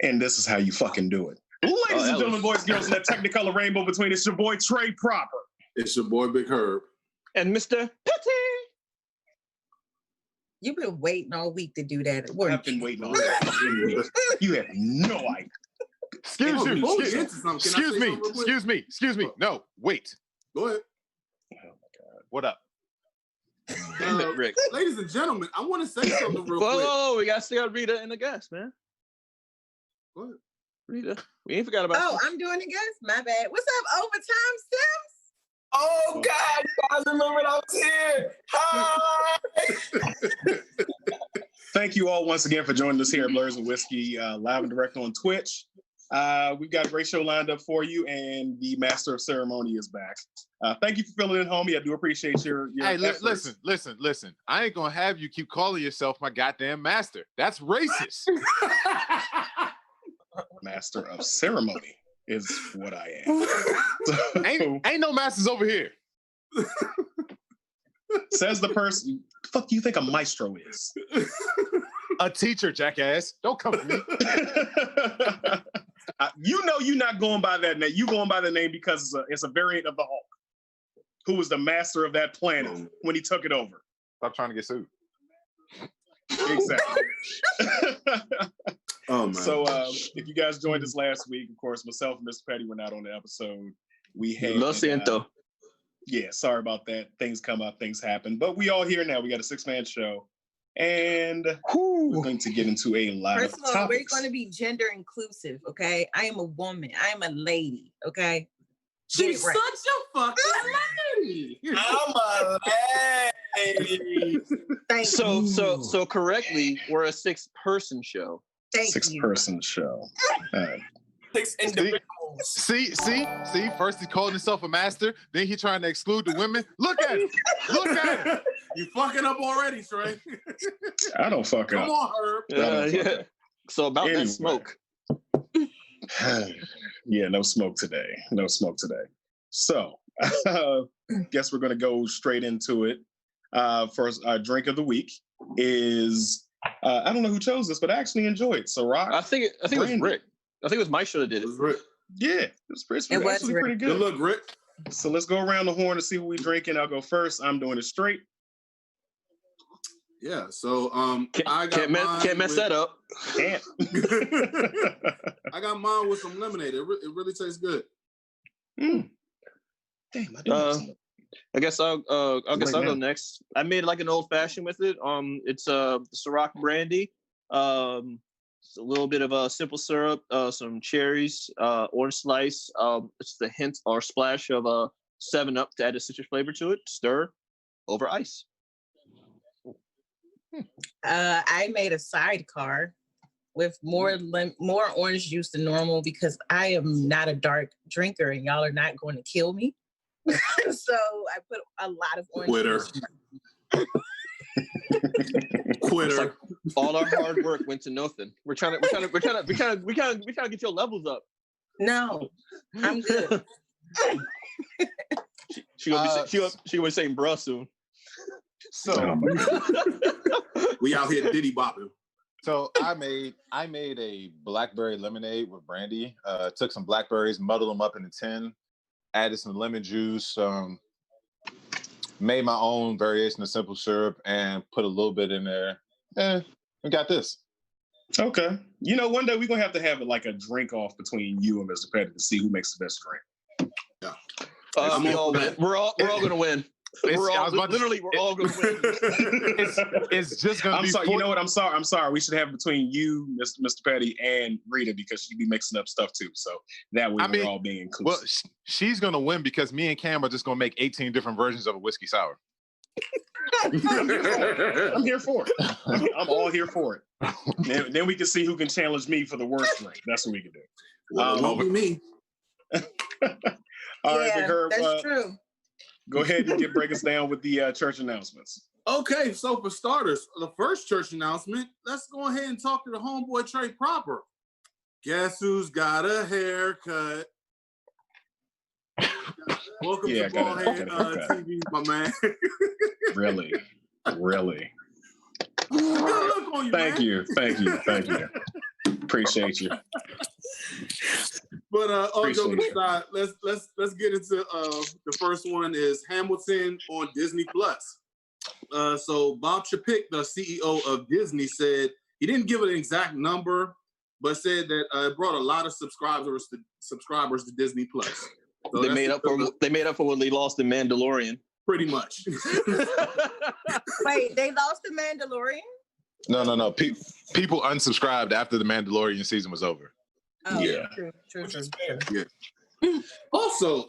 And this is how you fucking do it. Ladies and gentlemen, boys, girls, in that Technicolor rainbow between, it's your boy Trey Proper. It's your boy Big Herb. And Mr. Petty. You've been waiting all week to do that. I've been waiting all week. You have no idea. Excuse me. No, wait. Go ahead. Oh my God. What up? Rick. Ladies and gentlemen, I want to say something real quick. Whoa, we got Rita and the guest, man. Go ahead. Rita, we ain't forgot about you. Oh, I'm doing the guest? My bad. What's up, OverTyme Sims? Oh, God, you guys remember I was here. Hi. Thank you all once again for joining us here at Blurs and Whiskey, live and direct on Twitch. We've got a great show lined up for you, and the Master of Ceremony is back. Thank you for filling in, homie. I do appreciate your Hey, listen. I ain't going to have you keep calling yourself my goddamn master. That's racist. Master of Ceremony is what I am. So, ain't no masters over here. Says the person, fuck do you think a maestro is? A teacher, jackass. Don't come for me. You know you're not going by that name. You going by the name because it's a variant of the Hulk, who was the master of that planet when he took it over. Stop trying to get sued. Exactly. Oh, man. So if you guys joined us last week, of course, myself and Mr. Petty were not on the episode. We had Lo siento. Yeah, sorry about that. Things come up, things happen. But we all here now. We got a 6-man show. And we're going to get into a lot of topics. We're going to be gender inclusive, okay? I am a woman. I am a lady, okay? She's such a fucking lady. I'm a lady. Thank you. So correctly, we're a 6-person show. Thank you. 6-person show. 6 individuals. See. First he called himself a master, then he trying to exclude the women. Look at it. You fucking up already, Trey. I don't fuck up. Come on, Herb. Yeah. So about that smoke. Yeah, no smoke today. So, guess we're going to go straight into it. First, our drink of the week is, I don't know who chose this, but I actually enjoyed it. So, Rock. I think it was Rick. I think it was Mike should have did it. It was Rick. Yeah, it's actually pretty good. Good look, Rick. So let's go around the horn to see what we drinking. I'll go first. I'm doing it straight. Yeah, so I got can't mess that up. Can't. I got mine with some lemonade. It really tastes good. Damn, I do. I guess I'll go next. I made like an old fashioned with it. It's Ciroc brandy. It's a little bit of a simple syrup, some cherries, orange slice. It's the hint or splash of 7-Up to add a citrus flavor to it. Stir over ice. I made a sidecar with more orange juice than normal because I am not a dark drinker and y'all are not going to kill me. So I put a lot of orange juice. Quitter. Like all our hard work went to nothing. We're trying to get your levels up. No, I'm good. She gonna be saying bruh soon. So we out here diddy bopping. So I made a blackberry lemonade with brandy. Took some blackberries, muddled them up in a tin, added some lemon juice, made my own variation of simple syrup, and put a little bit in there. We got this. Okay. You know, one day we're gonna have it like a drink off between you and Mr. Petty to see who makes the best drink. Yeah. We're all gonna win. We're all gonna win. It's just gonna be. I'm sorry. You know what? I'm sorry. We should have between you, Mr. Petty, and Rita because she'd be mixing up stuff too. So that way we're all being inclusive. Well, she's gonna win because me and Cam are just gonna make 18 different versions of a whiskey sour. I'm here for it. I'm all here for it. Then we can see who can challenge me for the worst drink. That's what we can do. Won't be me. All right, Big Herb. That's true. Go ahead and break us down with the church announcements. Okay, so for starters, the first church announcement, let's go ahead and talk to the homeboy Trey Proper. Guess who's got a haircut? Welcome to Ballhead TV, my man. Really? Good look on you, Thank you. Appreciate you. But all joking aside, let's get into the first one is Hamilton on Disney Plus. So Bob Chapek, the CEO of Disney, said he didn't give an exact number, but said that it brought a lot of subscribers to Disney Plus. So they made up for what they lost in Mandalorian. Pretty much. Wait, they lost the Mandalorian? No. People unsubscribed after the Mandalorian season was over. Oh, yeah. True. Yeah. Also,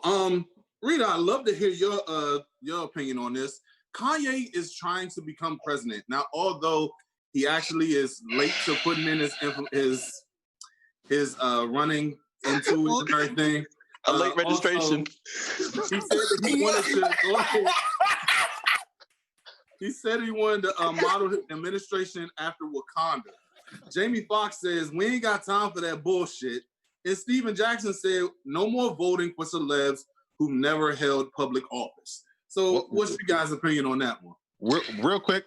Rita, I'd love to hear your opinion on this. Kanye is trying to become president now, although he actually is late to putting in his running into it and everything. A late registration. Also, he said that he wanted to go ahead. He said he wanted to model his administration after Wakanda. Jamie Foxx says, we ain't got time for that bullshit. And Steven Jackson said, no more voting for celebs who never held public office. So what's your guys' opinion on that one? Real quick,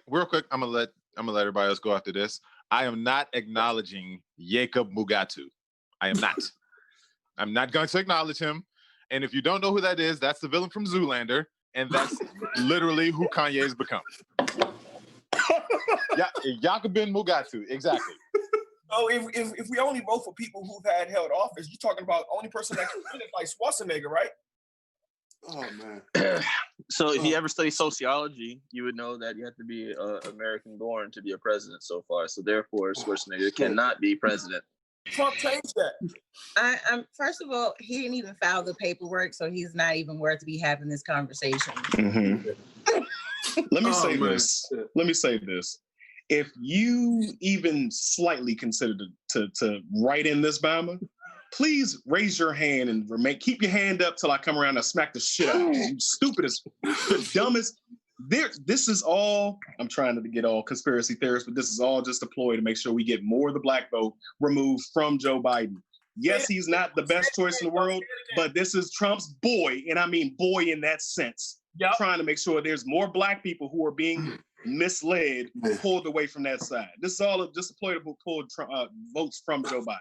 I'm gonna let everybody else go after this. I am not acknowledging Jacob Mugatu. I am not. I'm not going to acknowledge him. And if you don't know who that is, that's the villain from Zoolander. And that's literally who Kanye's become. Jacobin Mugatu, exactly. So if we only vote for people who've held office, you're talking about only person that can win is like Schwarzenegger, right? Oh man. So if you ever study sociology, you would know that you have to be American born to be a president so far. So therefore, Schwarzenegger cannot be president. Trump changed that. First of all, he didn't even file the paperwork, so he's not even worth to be having this conversation. Mm-hmm. Let me say this. If you even slightly consider to write in this Bama, please raise your hand and keep your hand up till I come around and smack the shit out of you. You stupidest, the dumbest. This is all, I'm trying to get all conspiracy theorists, but this is all just a ploy to make sure we get more of the black vote removed from Joe Biden. Yes, he's not the best choice in the world, but this is Trump's boy, and I mean boy in that sense. Yep. Trying to make sure there's more black people who are being misled, pulled away from that side. This is all just a ploy to pull votes from Joe Biden.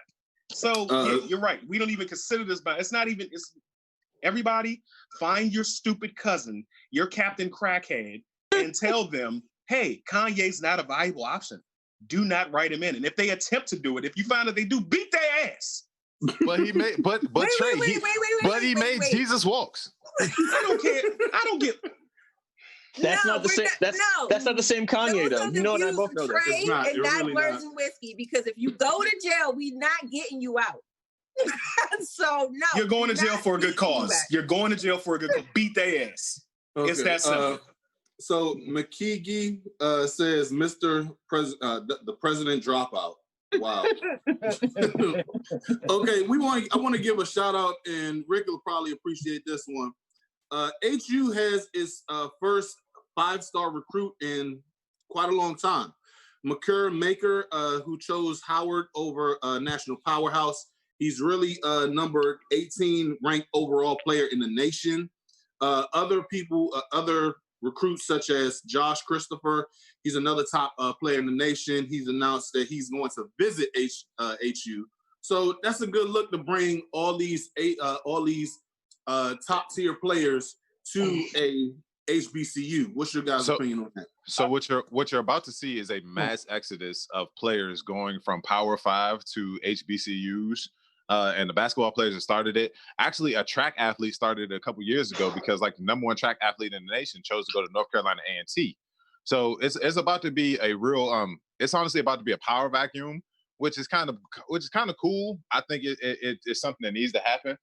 So you're right. We don't even consider this, but it's not even, everybody find your stupid cousin, your Captain Crackhead, and tell them, hey, Kanye's not a viable option. Do not write him in. And if they attempt to do it, if you find that they do, beat their ass. But he made, he made Jesus Walks. I don't care. I don't get. That's not the same. That's not the same Kanye though. You know, and I both know that. It's not. And not really virgin whiskey, because if you go to jail, we're not getting you out. So no, you're going to jail for a good cause. You're going to jail for a good cause. Beat their ass. Okay. It's that simple. So McKeegie says, "Mr. President, the president dropout." Wow. Okay, I want to give a shout out, and Rick will probably appreciate this one. HU has its first 5-star recruit in quite a long time. Makur Maker, who chose Howard over National Powerhouse. He's really number 18 ranked overall player in the nation. Other recruits such as Josh Christopher, he's another top player in the nation. He's announced that he's going to visit HU. So that's a good look to bring all these top tier players to a HBCU. What's your guys' opinion on that? So what you're about to see is a mass exodus of players going from Power 5 to HBCUs. And the basketball players that started it. Actually, a track athlete started it a couple years ago because like the number one track athlete in the nation chose to go to North Carolina A&T. So it's about to be a real it's honestly about to be a power vacuum, which is kind of cool. I think it's something that needs to happen.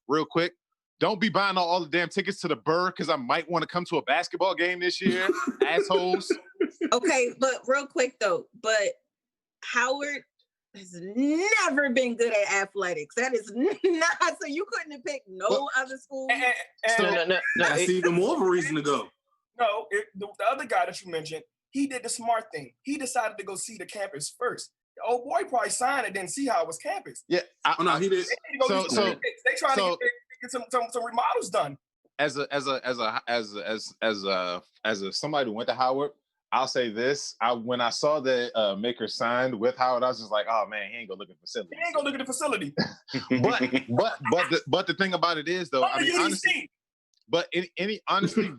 Real quick, don't be buying all the damn tickets to the Burr because I might want to come to a basketball game this year, assholes. Okay, but real quick though, Howard has never been good at athletics. That is not, so you couldn't have picked no other school. That's even more of a reason to go. No, the other guy that you mentioned, he did the smart thing. He decided to go see the campus first. The old boy probably signed and didn't see how it was campus. Yeah, he did. They trying to get some remodels done. As somebody who went to Howard, I'll say this: when I saw that Maker signed with Howard, I was just like, "Oh man, he ain't gonna look at facility. He ain't gonna look at the facility." but the thing about it is, though, I mean, honestly, but honestly,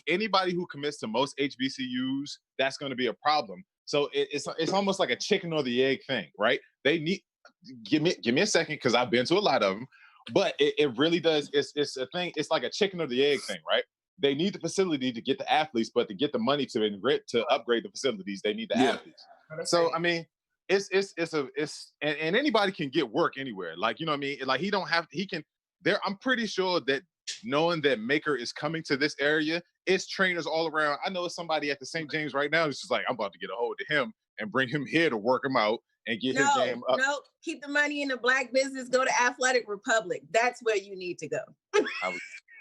anybody who commits to most HBCUs, that's going to be a problem. So it's almost like a chicken or the egg thing, right? They need give me a second because I've been to a lot of them, but it really does. It's a thing. It's like a chicken or the egg thing, right? They need the facility to get the athletes, but to get the money to upgrade the facilities, they need the athletes. So I mean, it's and anybody can get work anywhere. Like, you know what I mean? Like he can. I'm pretty sure that knowing that Maker is coming to this area, it's trainers all around. I know somebody at the St. James right now who's just like, I'm about to get a hold of him and bring him here to work him out and get his game up. No, keep the money in the Black business. Go to Athletic Republic. That's where you need to go.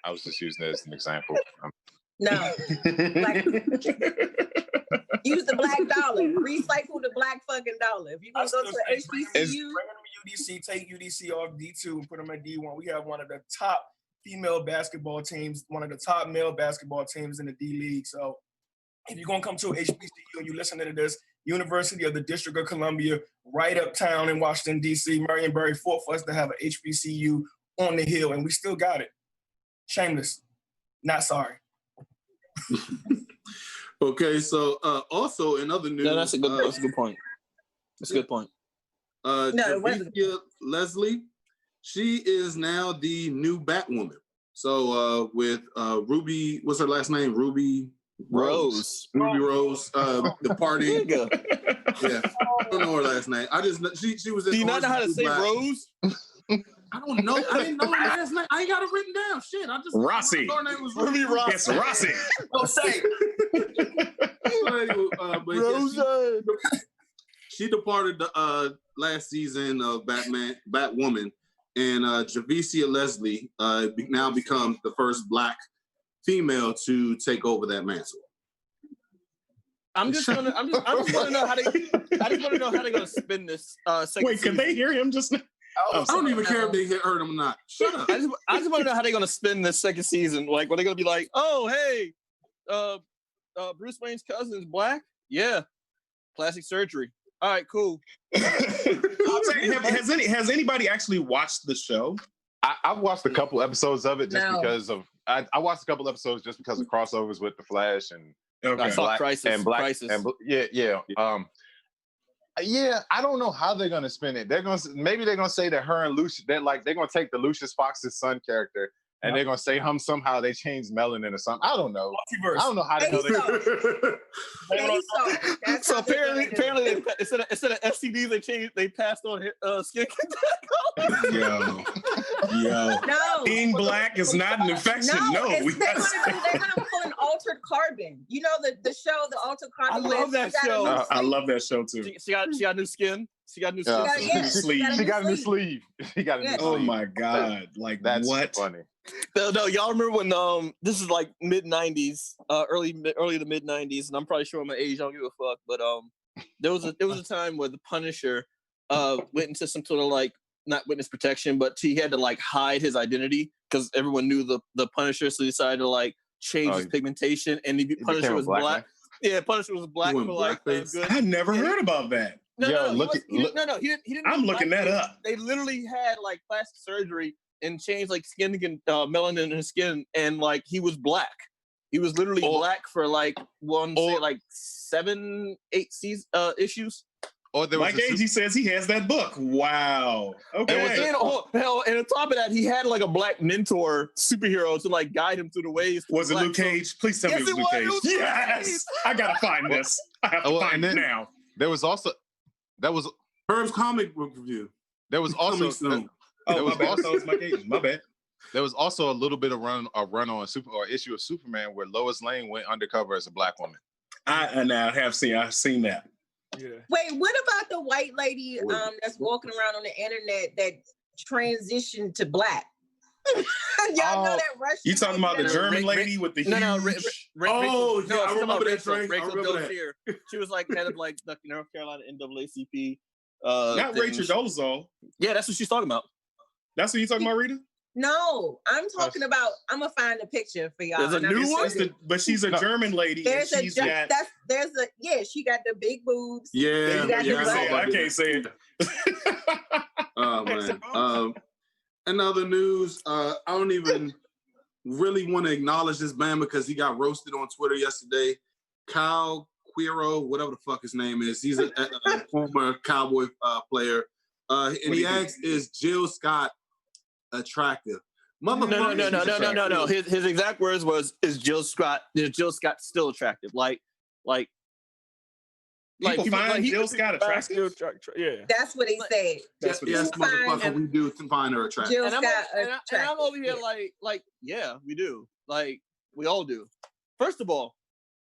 I was just using that as an example. No. Use the Black dollar. Recycle the Black fucking dollar. If you're going to go to the HBCU. Bring them to UDC, take UDC off D2 and put them at D1. We have one of the top female basketball teams, one of the top male basketball teams in the D League. So if you're going to come to a HBCU and you listen to this, University of the District of Columbia, right uptown in Washington, D.C., Marionberry, fought for us to have an HBCU on the hill, and we still got it. Shameless. Not sorry. Okay, so also in other news... No, that's a good point. That's a good point. Javicia Leslie, she is now the new Batwoman. So with Ruby, what's her last name? Ruby Rose. Ruby Rose, departing. Yeah, I don't know her last name. I just she was. Do you not know how to say Rose? I don't know. I didn't know her last name. I ain't got it written down. Shit, I just Rossi. Her name was Ruby Rossi. It's Rossi. Don't say it. She departed the last season of Batwoman, and Javicia Leslie now becomes the first Black female to take over that mantle. I just want to know how they're gonna spin this. Wait, can they hear him just now? I don't even care if they heard him or not. Shut up. I just want to know how they're gonna spin this second season. Like, are they gonna be like, oh hey, Bruce Wayne's cousin is Black? Yeah, plastic surgery. All right, cool. Has anybody actually watched the show? I've watched a couple episodes of it because of I watched a couple episodes just because of crossovers with the Flash and Crisis. Yeah, I don't know how they're gonna spin it. They're gonna say that her and Lucius, they're gonna take the Lucius Fox's son character and they're gonna say somehow they changed melanin or something. I don't know. Multiverse. I don't know how they So apparently instead of STDs they passed on skin contact. Yo. No. Being Black is not an infection. No. They're gonna pull an Altered Carbon. You know the show, the Altered Carbon. I love that show. I love that show too. She got new skin. She got new skin. She got a new sleeve. Oh my God! Like that's what? Funny. No, y'all remember when this is like mid '90s, early to mid '90s, and I'm probably showing my age. I don't give a fuck, but there was a time where the Punisher went into some sort of like not witness protection, but he had to like hide his identity because everyone knew the Punisher, so he decided to like change his pigmentation, and the Punisher was black. Yeah, Punisher was black for like good. I never heard about that. He didn't. I'm looking that up. They literally had like plastic surgery and changed like skin melanin in his skin, and like he was black. He was literally black for like 7-8 issues. Or there Mike Agee says he has that book. Wow. Okay. And on top of that, he had like a black mentor superhero to like guide him through the ways. Was it Luke Cage? Please tell me it was Luke Cage. Yes. I gotta find this. I have to find it now. There was also Herb's comic book review. There was also my bad. There was also a little bit of run on issue of Superman where Lois Lane went undercover as a Black woman. I've seen that. Yeah. Wait, what about the white lady that's walking around on the internet that transitioned to Black? Y'all know that Russian. You talking about the German lady with the huge... I remember that train. She was like head of like the North Carolina NAACP. Not Rachel Dolezal. Yeah, that's what she's talking about. That's what you talking about, Rita? No, I'm talking about. I'm gonna find a picture for y'all. There's a new one, but she's a German lady. There's and she got the big boobs. Yeah, I can't say it. Oh man. In other news, I don't even really want to acknowledge this man because he got roasted on Twitter yesterday. Kyle Quiro, whatever the fuck his name is, he's a former Cowboy player. And he asked, "Is Jill Scott attractive?" No. His exact words was, "Is Jill Scott still attractive?" People find Jill Scott attractive? Yeah. That's what he said. Yes, motherfucker, we do find her attractive. Jill And Scott I'm over here yeah, we do. Like, we all do. First of all,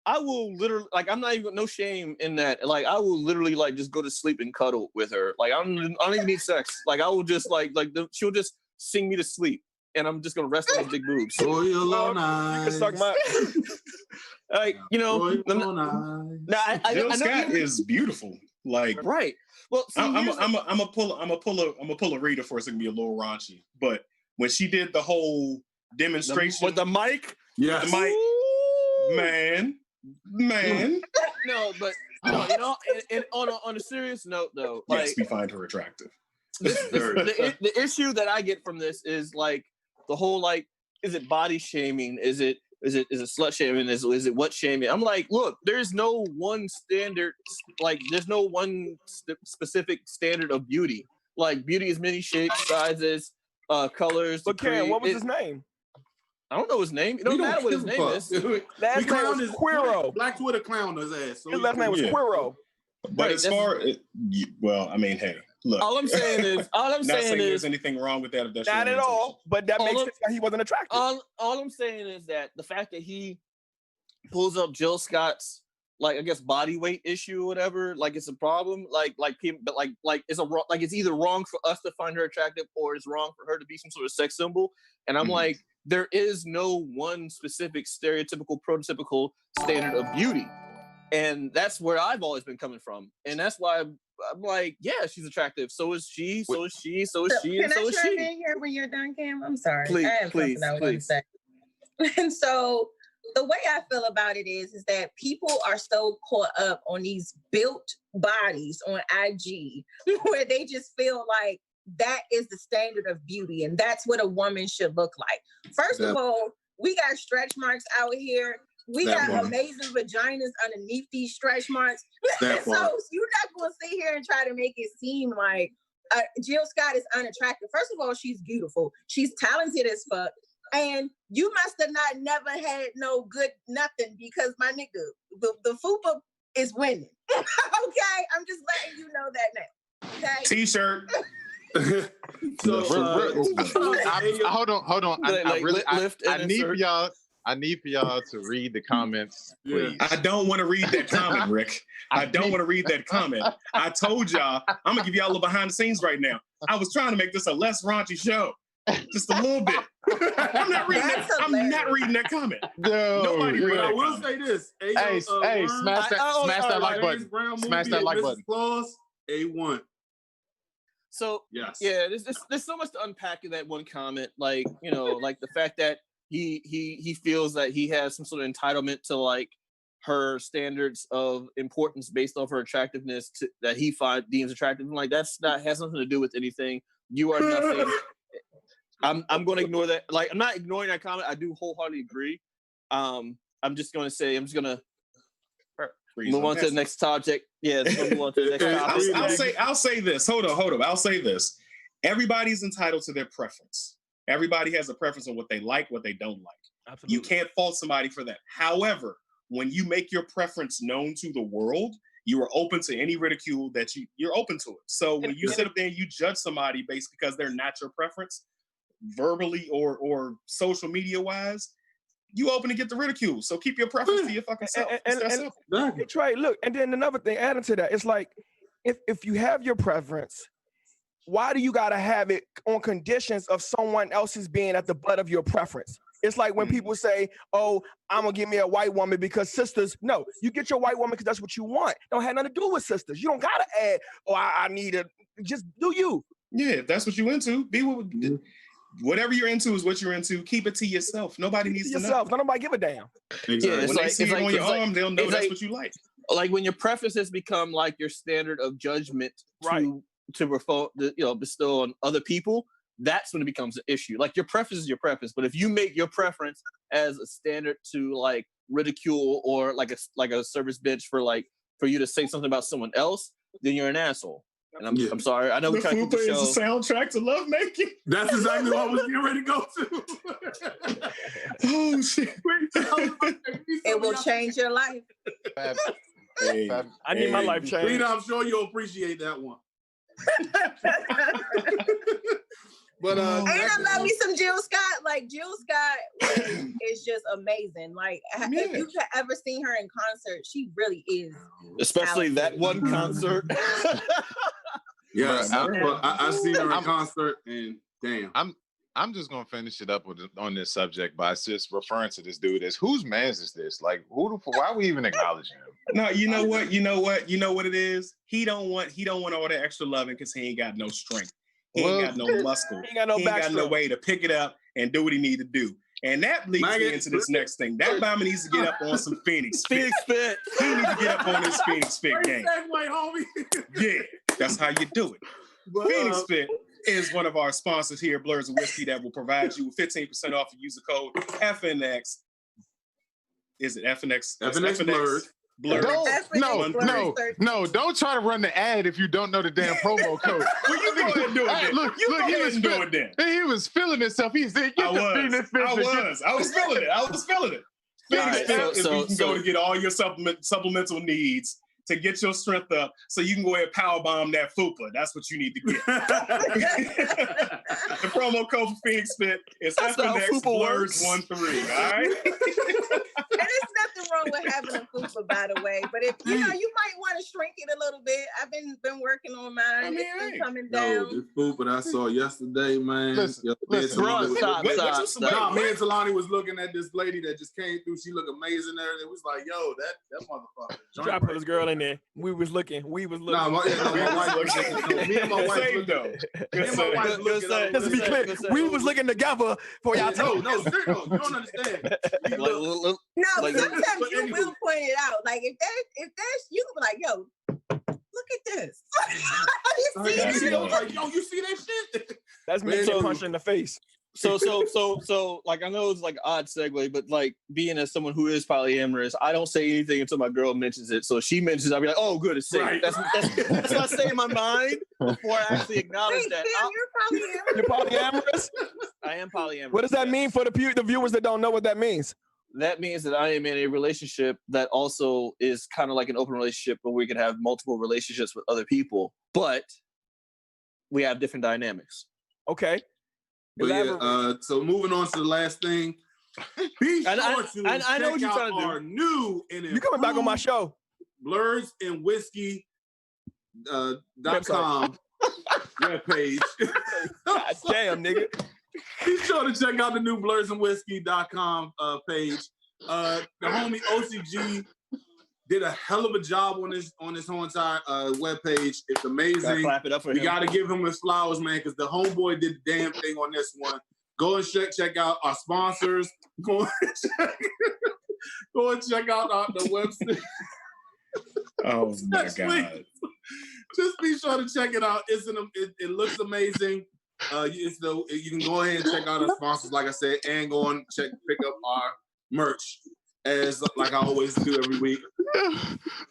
I will literally, I'm not even, no shame in that. Like, I will literally, just go to sleep and cuddle with her. Like, I don't even need sex. Like, I will just, she'll just sing me to sleep. And I'm just going to rest on those big boobs. Oh, you're You can suck my... Jill Scott is beautiful. Right. Well, see, I'm gonna pull a reader for us. It can be a little raunchy, but when she did the whole demonstration with the mic, the mic, man. No, but and on a serious note, though, yes, we find her attractive. The issue that I get from this is the whole is it body shaming? Is it slut shaming? Is it what shaming? I'm like, look, there's no one standard. There's no one specific standard of beauty. Beauty is many shapes, sizes, colors. But Karen, what was his name? I don't know his name. It don't matter what his name is. Last name was Quiro. Black Twitter clown his ass. So his last name was Quiro. But as far as, well, I mean, hey, look. All I'm saying is there's anything wrong with that. If that's not at all. But that makes sense why he wasn't attractive. All I'm saying is that the fact that he pulls up Jill Scott's I guess body weight issue or whatever, it's a problem. It's either wrong for us to find her attractive or it's wrong for her to be some sort of sex symbol. And I'm there is no one specific stereotypical, prototypical standard of beauty. And that's where I've always been coming from. And that's why I'm yeah, she's attractive. So is she, so is she, so is she, and so is she. Can I chime in here when you're done, Cam? I'm sorry. Please. And so the way I feel about it is that people are so caught up on these built bodies on IG where they just feel like that is the standard of beauty and that's what a woman should look like. First of all, we got stretch marks out here. We got amazing vaginas underneath these stretch marks. So you're not going to sit here and try to make it seem like Jill Scott is unattractive. First of all, she's beautiful. She's talented as fuck. And you must have never had no good nothing because my nigga, the FUPA is winning. Okay? I'm just letting you know that now. Okay? T-shirt. Hold on. I need for y'all to read the comments, please. I don't want to read that comment, Rick. I don't want to read that comment. I told y'all, I'm going to give y'all a little behind the scenes right now. I was trying to make this a less raunchy show. Just a little bit. I'm not reading that comment. No, nobody read that I will comment. say this. Hey, smash that like button. Smash that like button. Claus, A1. So yes. Yeah, there's so much to unpack in that one comment. The fact that he feels that he has some sort of entitlement to her standards of importance based off her attractiveness that he deems attractive. Has nothing to do with anything. You are nothing. I'm going to ignore that. I'm not ignoring that comment. I do wholeheartedly agree. I'm just going to move on to the next subject. Yeah, move on to the next topic. I'll say this. Hold on. I'll say this. Everybody's entitled to their preference. Everybody has a preference on what they like, what they don't like. Absolutely. You can't fault somebody for that. However, when you make your preference known to the world, you are open to any ridicule that you're open to it. So when you sit up there and you judge somebody based because they're not your preference, verbally or social media wise, you open to get the ridicule. So keep your preference to your fucking self. It's right. Look, and then another thing, adding to that, it's if you have your preference, why do you gotta have it on conditions of someone else's being at the butt of your preference? It's like when people say, "Oh, I'm gonna get me a white woman because sisters." No, you get your white woman because that's what you want. Don't have nothing to do with sisters. You don't gotta add, "Oh, I need a." Just do you. Yeah, if that's what you into, be with. whatever you're into is what you're into. Keep it to yourself. Nobody needs to know. Nobody give a damn. Exactly. Yeah, when they see it on your arm, they'll know that's what you like. Like when your preferences become like your standard of judgment to bestow on other people, that's when it becomes an issue. Like your preference is your preference, but if you make your preference as a standard to like ridicule or like a service bitch for you to say something about someone else, then you're an asshole. And I'm sorry. I know we try to keep the show. Is a soundtrack to lovemaking. That's exactly what I was getting ready to go to. Oh shit! It will change your life. I need my life changed. Rita, I'm sure you'll appreciate that one. But and I love me some Jill Scott. Like Jill Scott is just amazing. Like if you've ever seen her in concert, she really is. Especially that one concert. Yeah, I seen her in concert, and damn, I'm just gonna finish it up on this subject by just referring to this dude as whose man's is this? Like why are we even acknowledging him? No, you know what it is. He don't want all that extra loving because he ain't got no strength. He ain't got no muscle. He ain't got no way to pick it up and do what he need to do. And that leads me into this next thing. That Bama needs to get up on some Phoenix Fit. He needs to get up on this Phoenix Fit game. Yeah, that's how you do it. Phoenix Fit is one of our sponsors here, Blurs and Whiskey, that will provide you with 15% off and use the code FNX. Is it FNX? FNX Blurs. No, don't try to run the ad if you don't know the damn promo code. Well, you go ahead and do it then. Look, he was feeling himself. He said, I was feeling it. Phoenix Fit is where you can go to get all your supplemental needs to get your strength up so you can go ahead and powerbomb that FUPA. That's what you need to get. The promo code for Phoenix Fit is FNX Blurs 13. All right? And there's nothing wrong with having a FUPA, by the way. But if you might want to shrink it a little bit. I've been working on mine. It's been coming down. This FUPA I saw yesterday, man. Listen, me and Talani was looking at this lady that just came through. She looked amazing there. It was like, yo, that motherfucker. Try to put this girl in there. We was looking. Nah, my wife was looking. Me and my wife looking. Just to be clear, we was looking together for y'all. No, you don't understand. Sometimes you will point it out. Like if that's you can be like, yo, look at this. You see that? Yo, you see that shit? That's mental punch in the face. So like I know it's like an odd segue, but like being as someone who is polyamorous, I don't say anything until my girl mentions it. So if she mentions it, I'll be like, oh, good, it's safe. Right. That's what I say in my mind before I actually acknowledge that. You're polyamorous? I am polyamorous. What does that mean for the viewers that don't know what that means? That means that I am in a relationship that also is kind of like an open relationship where we can have multiple relationships with other people, but we have different dynamics. Okay. But yeah, so moving on to the last thing. Be sure to I know what you're trying to do. Our new and you coming back on my show? Blurs and Whiskey .com webpage. God damn, nigga. Be sure to check out the new blursandwhiskey.com page. The homie OCG did a hell of a job on this whole entire webpage. It's amazing. Clap it up for him. We got to give him his flowers, man, because the homeboy did the damn thing on this one. Go and check out our sponsors. Go and check out the website. Oh my God! Just be sure to check it out. It looks amazing. You can go ahead and check out our sponsors, like I said, and go and pick up our merch, as like I always do every week.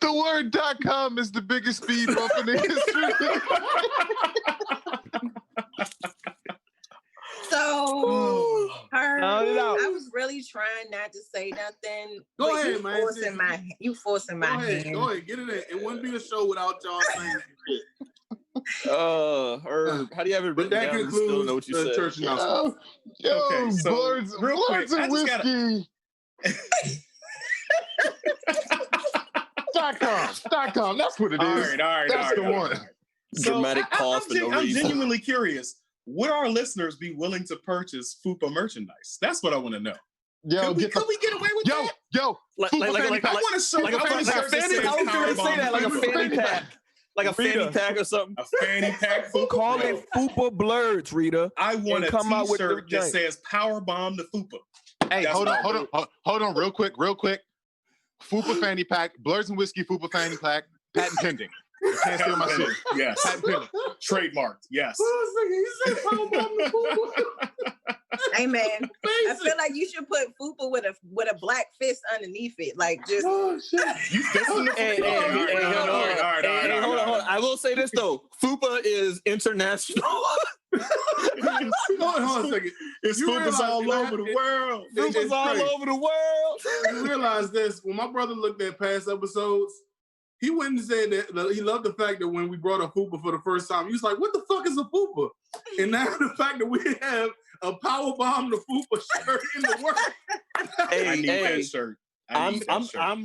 The word .com is the biggest speed bump in the history. So, I was really trying not to say nothing. Go ahead, man. You forcing my hand. Go ahead, get it in. It wouldn't be a show without y'all saying shit. How do you have it written down? That concludes know what you said. Church announcement. Okay, so Blurs and Whiskey. .com. That's what it is. All right. That's the one. Dramatic pause for no reason. I'm genuinely curious. Would our listeners be willing to purchase FUPA merchandise? That's what I want to know. Yo, could we get away with that? Yo, like a fanny pack. like a fanny pack or something. A fanny pack. Fupa. Call it Fupa Blurs, Rita. I want a come out with T-shirt the that joint. says "Power Bomb the Fupa." Hey, That's hold on, real quick. Fupa fanny pack, Blurs and Whiskey Fupa fanny pack, patent pending. You can't steal my shit. Yes. Patent pending. Trademarked. Yes. He said Power Bomb the Fupa. Hey man, I feel like you should put Fupa with a black fist underneath it, like just. Oh shit! You fisting the Hey, hold on. I will say this though, Fupa is international. Hold on a second. It's Fupa's all over the world. Fupa's all over the world. You realize this when my brother looked at past episodes. He went and said that he loved the fact that when we brought a Fupa for the first time, he was like, "What the fuck is a Fupa?" And now the fact that we have a Power Bomb the Fupa shirt in the work. I need that shirt. I'm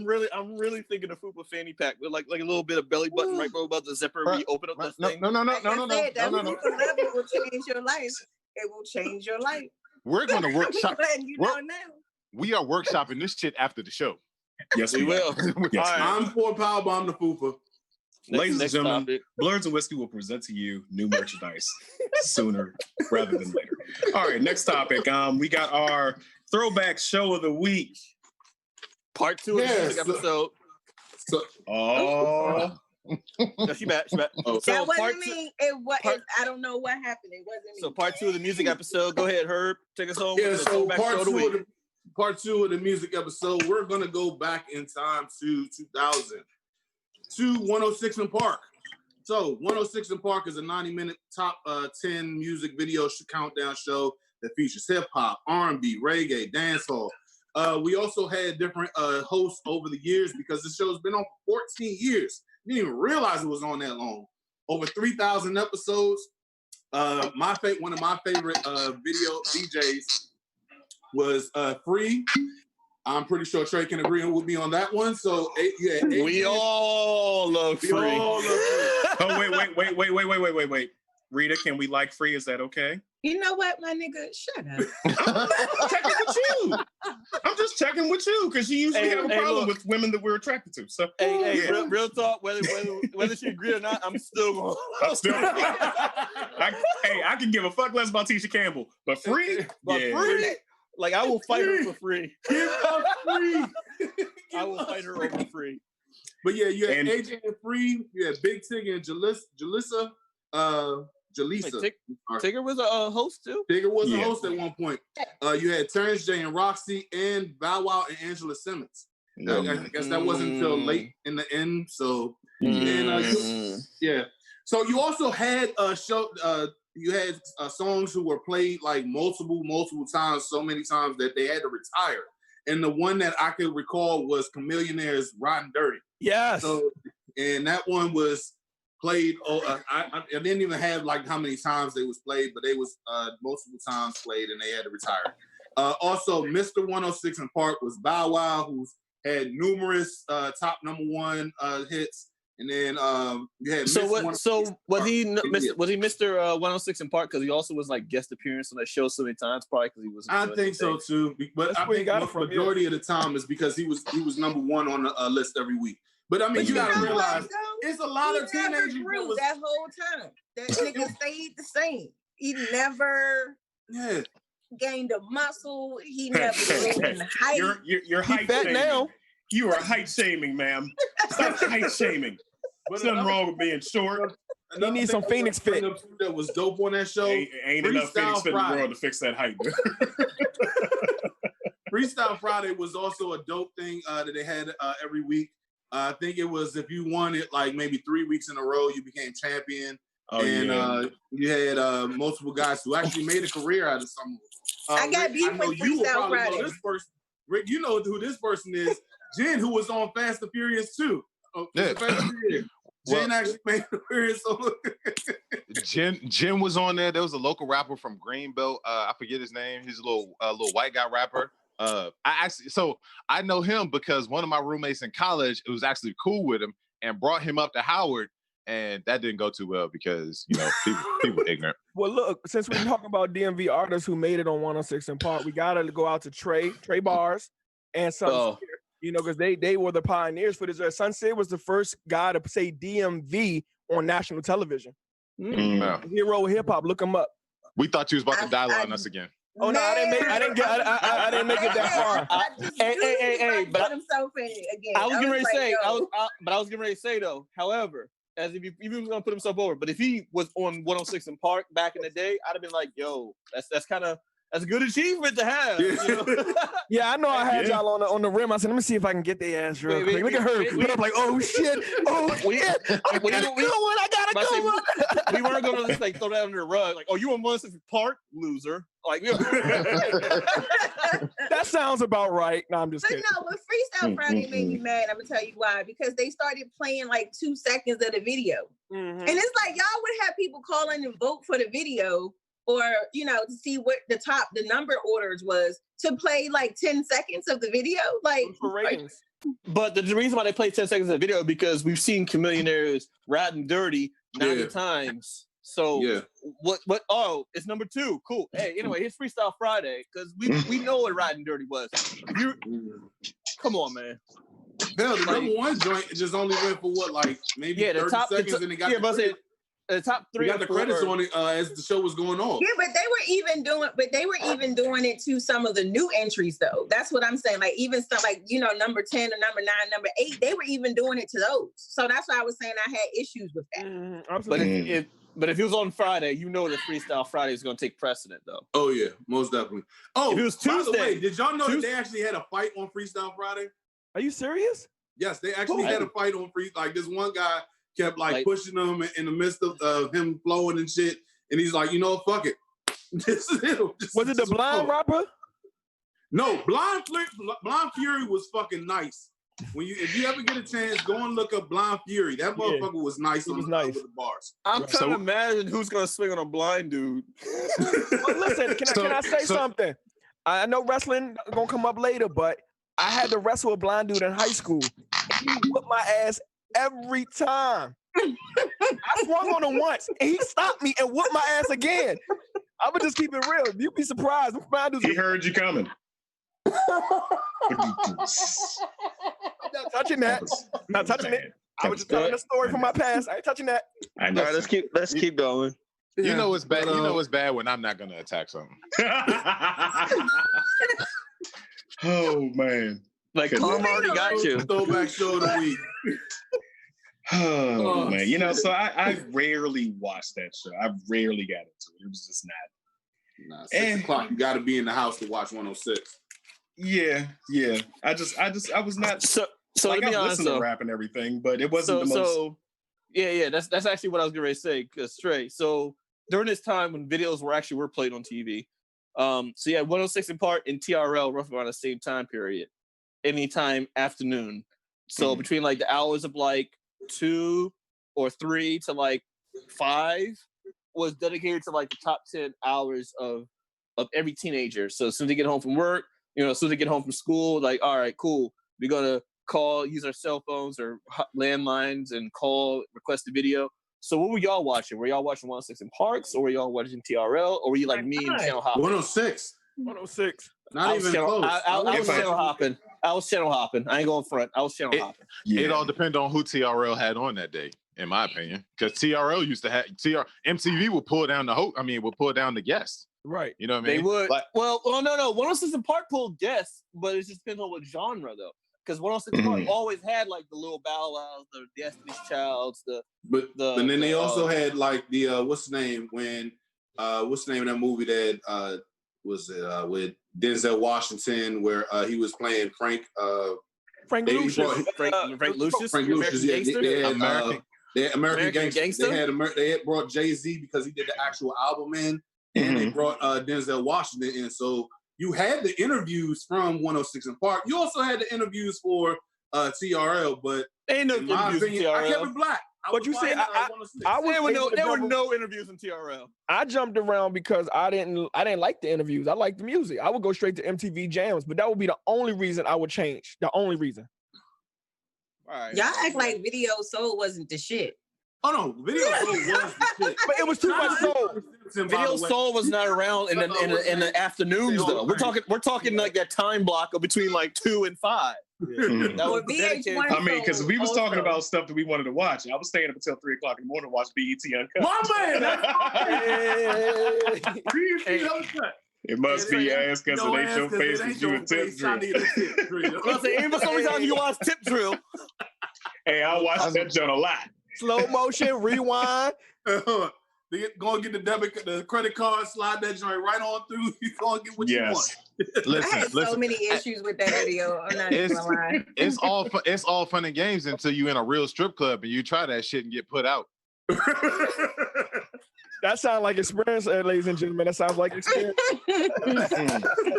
really thinking of Fupa fanny pack with like a little bit of belly button right above the zipper where you open up the thing. No. That Fupa level will change your life. It will change your life. We're going to workshop. You know now. We are workshopping this shit after the show. Yes, we will. Yes, I'm for Power Bomb the Fupa. Ladies and gentlemen, Blurs and Whiskey will present to you new merchandise sooner rather than later. All right, next topic. We got our throwback show of the week. Part 2 of the music episode. She back. Oh. So that wasn't me. I don't know what happened. It wasn't me. So part 2 of the music episode. Go ahead, Herb. Take us home. Yeah, so part two of the music episode, we're going to go back in time to 2000 to 106 in Park. So 106 in Park is a 90-minute top 10 music video countdown show that features hip-hop, R&B, reggae, dancehall. We also had different hosts over the years because the show's been on for 14 years. Didn't even realize it was on that long. Over 3,000 episodes. One of my favorite video DJs was Free. I'm pretty sure Trey can agree with me on that one. So we all love Free. Oh wait. Rita, can we like Free? Is that okay? You know what, my nigga? Shut up. I'm checking with you. I'm just checking with you because you usually have a problem with women that we're attracted to. So, real talk. Whether she agree or not, I'm still going. I can give a fuck less about Tisha Campbell, but Free, Free. Like I will fight her for Free. Give up Free. I will fight her over Free. But yeah, you had AJ and Free. You had Big Tig and Jalissa. Tigger was a host too. Tigger was a host at one point. You had Terrence J and Roxy and Bow Wow and Angela Simmons. I guess that wasn't until late in the end. So So you also had a show. You had songs who were played like multiple times, so many times that they had to retire. And the one that I could recall was Chameleonaire's "Rotten Dirty." Yes. So, and that one was played. I didn't even have like how many times they was played, but they was multiple times played, and they had to retire. Also, Mr. 106 in Park was Bow Wow, who's had numerous top #1 hits. And then you had was he Mr. 106 in Park because he also was like guest appearance on that show so many times, probably because he was. I think so too, but I think the majority of the time is because he was #1 on the list every week. But I mean, you gotta realize it's a lot of teenagers that whole time. That nigga stayed the same. He never gained a muscle. He never grew in height. You're height shaming now. You are height shaming, ma'am. Stop height shaming. There's nothing wrong with being short. He needs some FNX Fit. That was dope on that show. Ain't enough FNX Fit in the world to fix that height. Freestyle Friday was also a dope thing that they had every week. I think it was if you won it like maybe 3 weeks in a row, you became champion. You had multiple guys who actually made a career out of some of them. I got beef with Freestyle Friday. This person, Rick, you know who this person is. Jen, who was on Fast and Furious 2. Jen actually made an appearance on Jen was on there. There was a local rapper from Greenbelt. I forget his name. He's a little white guy rapper. I know him because one of my roommates in college was actually cool with him and brought him up to Howard, and that didn't go too well because people ignorant. Well, look, since we're talking about DMV artists who made it on 106 in Park, we gotta go out to Trey Bars and some. Because they were the pioneers for this. Sunset was the first guy to say DMV on national television. No. Hero hip hop. Look him up. We thought you was about to dial on us again. Oh no, I didn't make it that far. Hey, but put himself in it again. I was getting ready to say, yo. I was getting ready to say though. However, as if he was gonna put himself over, but if he was on 106 in Park back in the day, I'd have been like, yo, that's a good achievement to have. You know? Yeah, I know I had y'all on the rim. I said, let me see if I can get their ass real quick. Look at her. I'm like, oh shit. Oh shit. I gotta go. We weren't gonna just like throw that under the rug. Like, oh, you on 106 Park, loser. Like, that sounds about right. No, I'm just kidding. But no, but Freestyle Friday made me mad. I'm gonna tell you why. Because they started playing like 2 seconds of the video. And it's like y'all would have people call in and vote for the video, or to see what the number orders was, to play like 10 seconds of the video. Like, but the reason why they play 10 seconds of the video because we've seen Chamillionaires riding dirty 90 times. So what? Oh, it's number 2. Cool. Hey, anyway, here's Freestyle Friday because we know what riding dirty was. Come on, man. Hell, the number 1 joint just only went for what, like maybe 30 seconds, and it got the top 3. We got the credits on it as the show was going on. Yeah, but they were even doing it to some of the new entries though. That's what I'm saying. Like even stuff like number 10 or number 9, number 8, they were even doing it to those. So that's why I was saying I had issues with that. But if it was on Friday, the Freestyle Friday is going to take precedent, though. Oh yeah, most definitely. Oh, if it was Tuesday. By the way, did y'all know that they actually had a fight on Freestyle Friday? Are you serious? Yes, they actually had a fight on Freestyle. Like this one guy kept like pushing him in the midst of him flowing and shit, and he's like, fuck it. This is him. Was it the blind rapper? No, Blind Fury was fucking nice. If you ever get a chance, go and look up Blind Fury. That motherfucker was nice with the bars. I'm trying to imagine who's gonna swing on a blind dude. Well, listen, can I say something? I know wrestling gonna come up later, but I had to wrestle a blind dude in high school. He whooped my ass every time. I swung on him once, and he stopped me and whooped my ass again. I would just keep it real. You'd be surprised. He heard you coming. Not touching that. Not touching it. I was just telling a story from my past. I ain't touching that. All right, let's keep going. Yeah. You know it's bad. You know it's bad when I'm not gonna attack something. Oh man. Like Tom already got you. Throwback show of the week. Oh man. So I rarely watched that show. I rarely got into it. It was just not. Nah, 6 o'clock, you gotta be in the house to watch 106. Yeah. I was not so like, let me I honest listened to rap and everything, but it wasn't the most. That's actually what I was gonna say. Straight. So during this time when videos were played on TV, so you had 106 in Park and TRL roughly around the same time period, anytime afternoon. So between like the hours of like 2 or 3 to like 5 was dedicated to like the top 10 hours of every teenager. So as soon as they get home from work, as soon as they get home from school, like, all right, cool, we're gonna use our cell phones or landlines and request a video. So what were y'all watching? Were y'all watching 106 in Parks, or were y'all watching TRL, or were you like me and channel hopping? 106. 106. Not even close. I was channel hopping. I was channel hopping. I ain't going front. I was channel hopping. It all depends on who TRL had on that day, in my opinion. Because TRL used to have MTV would pull down would pull down the guests. Right. You know what I mean? They would. Well, no. 106 in Park pulled guests, but it just depends on what genre though. Because 106 in Park always had like the little Bow Wows, the Destiny's Childs, But then they also had like the what's the name of that movie that was with Denzel Washington where he was playing Frank Lucius. Frank Lucius. They had American Gangster. They had brought Jay-Z because he did the actual album in, and they brought Denzel Washington in. So you had the interviews from 106 in Park. You also had the interviews for TRL, but ain't no interviews in TRL. I kept it black. But you see, there were no interviews in TRL. I jumped around because I didn't like the interviews. I liked the music. I would go straight to MTV Jams, but that would be the only reason I would change. The only reason. All right. Y'all act like Video Soul wasn't the shit. Oh no, Video Soul was the shit. But it was too much soul. Video Soul was not around in the afternoons though. We're talking like that time block of between like 2 and 5. That was VH1. I mean, because we was also talking about stuff that we wanted to watch. I was staying up until 3 o'clock in the morning to watch BET Uncut. My man, that's Hey. It must be ass because it ain't your face it ain't because you a your tip face. I drill. need a tip drill. I say, ain't but sometimes you watch Tip Drill. Hey, I watched that joint a lot. Slow motion, rewind. Go and get the credit card, slide that joint right on through. You go and get what you want. I had so many issues with that video. I'm not even gonna lie. It's all fun and games until you in a real strip club and you try that shit and get put out. That sounds like experience, ladies and gentlemen. That sounds like experience.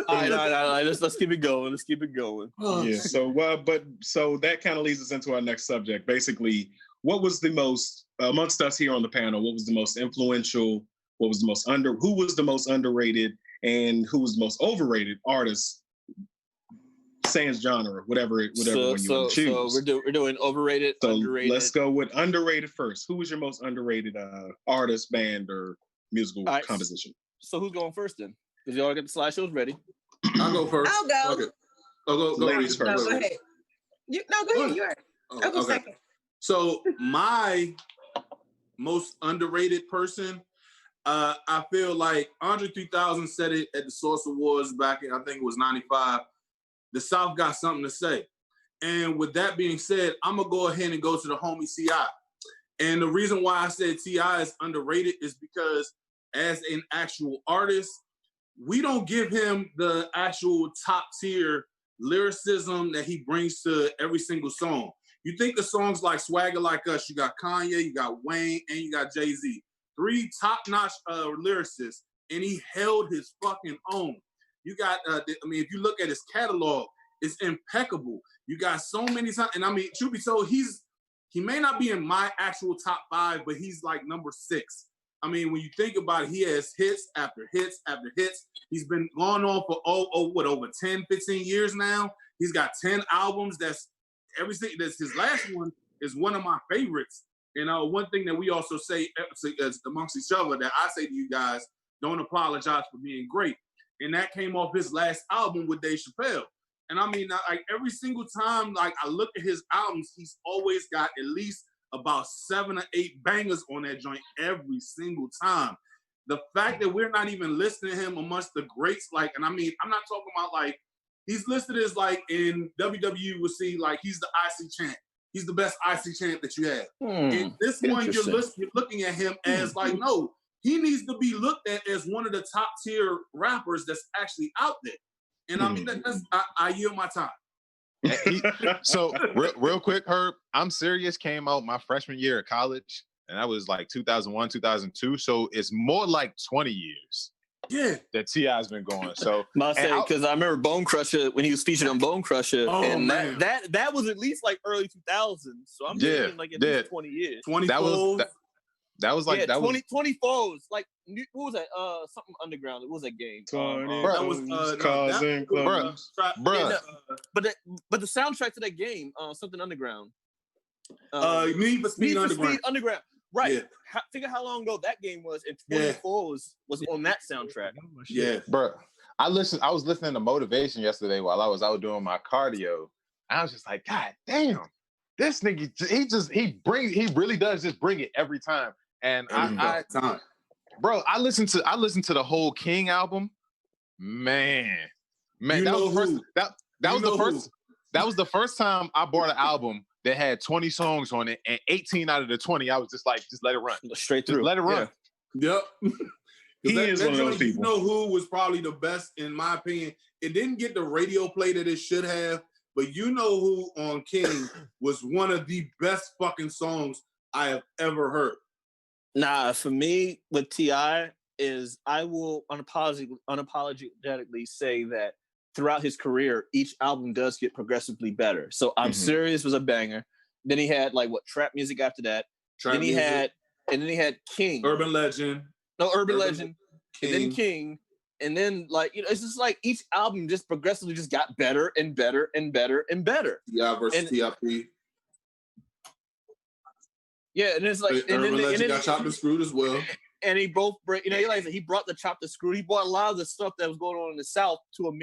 All right. Let's keep it going. Let's keep it going. Yeah. So that kind of leads us into our next subject. Basically, what was the most amongst us here on the panel? What was the most influential? What was the most who was the most underrated, and who was the most overrated artist? Sans genre, whatever one you want to choose. So we're doing overrated, underrated. Let's go with underrated first. Who was your most underrated artist, band, or musical composition? So who's going first then? Because y'all got the slideshows ready. I'll go first. I'll go. Okay. Go Ladies first. No, go ahead. Go ahead. You are. I'll go second. So my most underrated person, I feel like Andre 3000 said it at the Source Awards back in, I think it was 95. The South got something to say. And with that being said, I'm going to go ahead and go to the homie T.I. And the reason why I said T.I. is underrated is because as an actual artist, we don't give him the actual top tier lyricism that he brings to every single song. You think of songs like Swagger Like Us, you got Kanye, you got Wayne, and you got Jay-Z. 3 top-notch lyricists, and he held his fucking own. You got, if you look at his catalog, it's impeccable. You got so many times, and truth be told, he may not be in my actual top 5, but he's like number 6. When you think about it, he has hits after hits after hits. He's been going on for over 10, 15 years now. He's got 10 albums. That's his last one is one of my favorites. And one thing that we also say amongst each other that I say to you guys, don't apologize for being great. And that came off his last album with Dave Chappelle. And every single time, I look at his albums, he's always got at least about 7 or 8 bangers on that joint every single time. The fact that we're not even listening to him amongst the greats, I'm not talking about he's listed as in WWE, we'll see he's the IC champ. He's the best IC champ that you have. And this one, you're looking at him as no, he needs to be looked at as one of the top tier rappers that's actually out there. And I yield my time. So real quick, Herb, I'm Serious came out my freshman year of college, and that was 2001, 2002. So it's more like 20 years. Yeah, that T.I.'s been going. So because I remember Bone Crusher when he was featured on Bone Crusher, and that was at least early 2000s. So I'm thinking at least 20 years. 20 that was 24s. What was that? Something underground. What was that game? But the soundtrack to that game, something underground. Need for Speed Underground. Right. Yeah. Figure how long ago that game was, and 24 was on that soundtrack. Yeah, bro. I was listening to Motivation yesterday while I was out doing my cardio. I was just like, God damn, this nigga, he really does just bring it every time. And bro, I listened to the whole King album. Man, that was the first time I bought an album that had 20 songs on it, and 18 out of the 20, I was just let it run. Straight through. Just let it run. Yeah. Yep. He is one of those people. You know who was probably the best, in my opinion? It didn't get the radio play that it should have, but you know who on King was one of the best fucking songs I have ever heard. Nah, for me, with T.I. is I will unapologetically say that throughout his career, each album does get progressively better. So I'm Serious was a banger. Then he had trap music after that. Then he had King. Urban Legend. No, Urban Legend. King. And then King. And then it's just each album just progressively just got better and better and better and better. Yeah, versus T.I.P. Yeah, and it's Urban Legend got chopped and screwed as well. And he both he brought the chopped and screwed. He brought a lot of the stuff that was going on in the South to a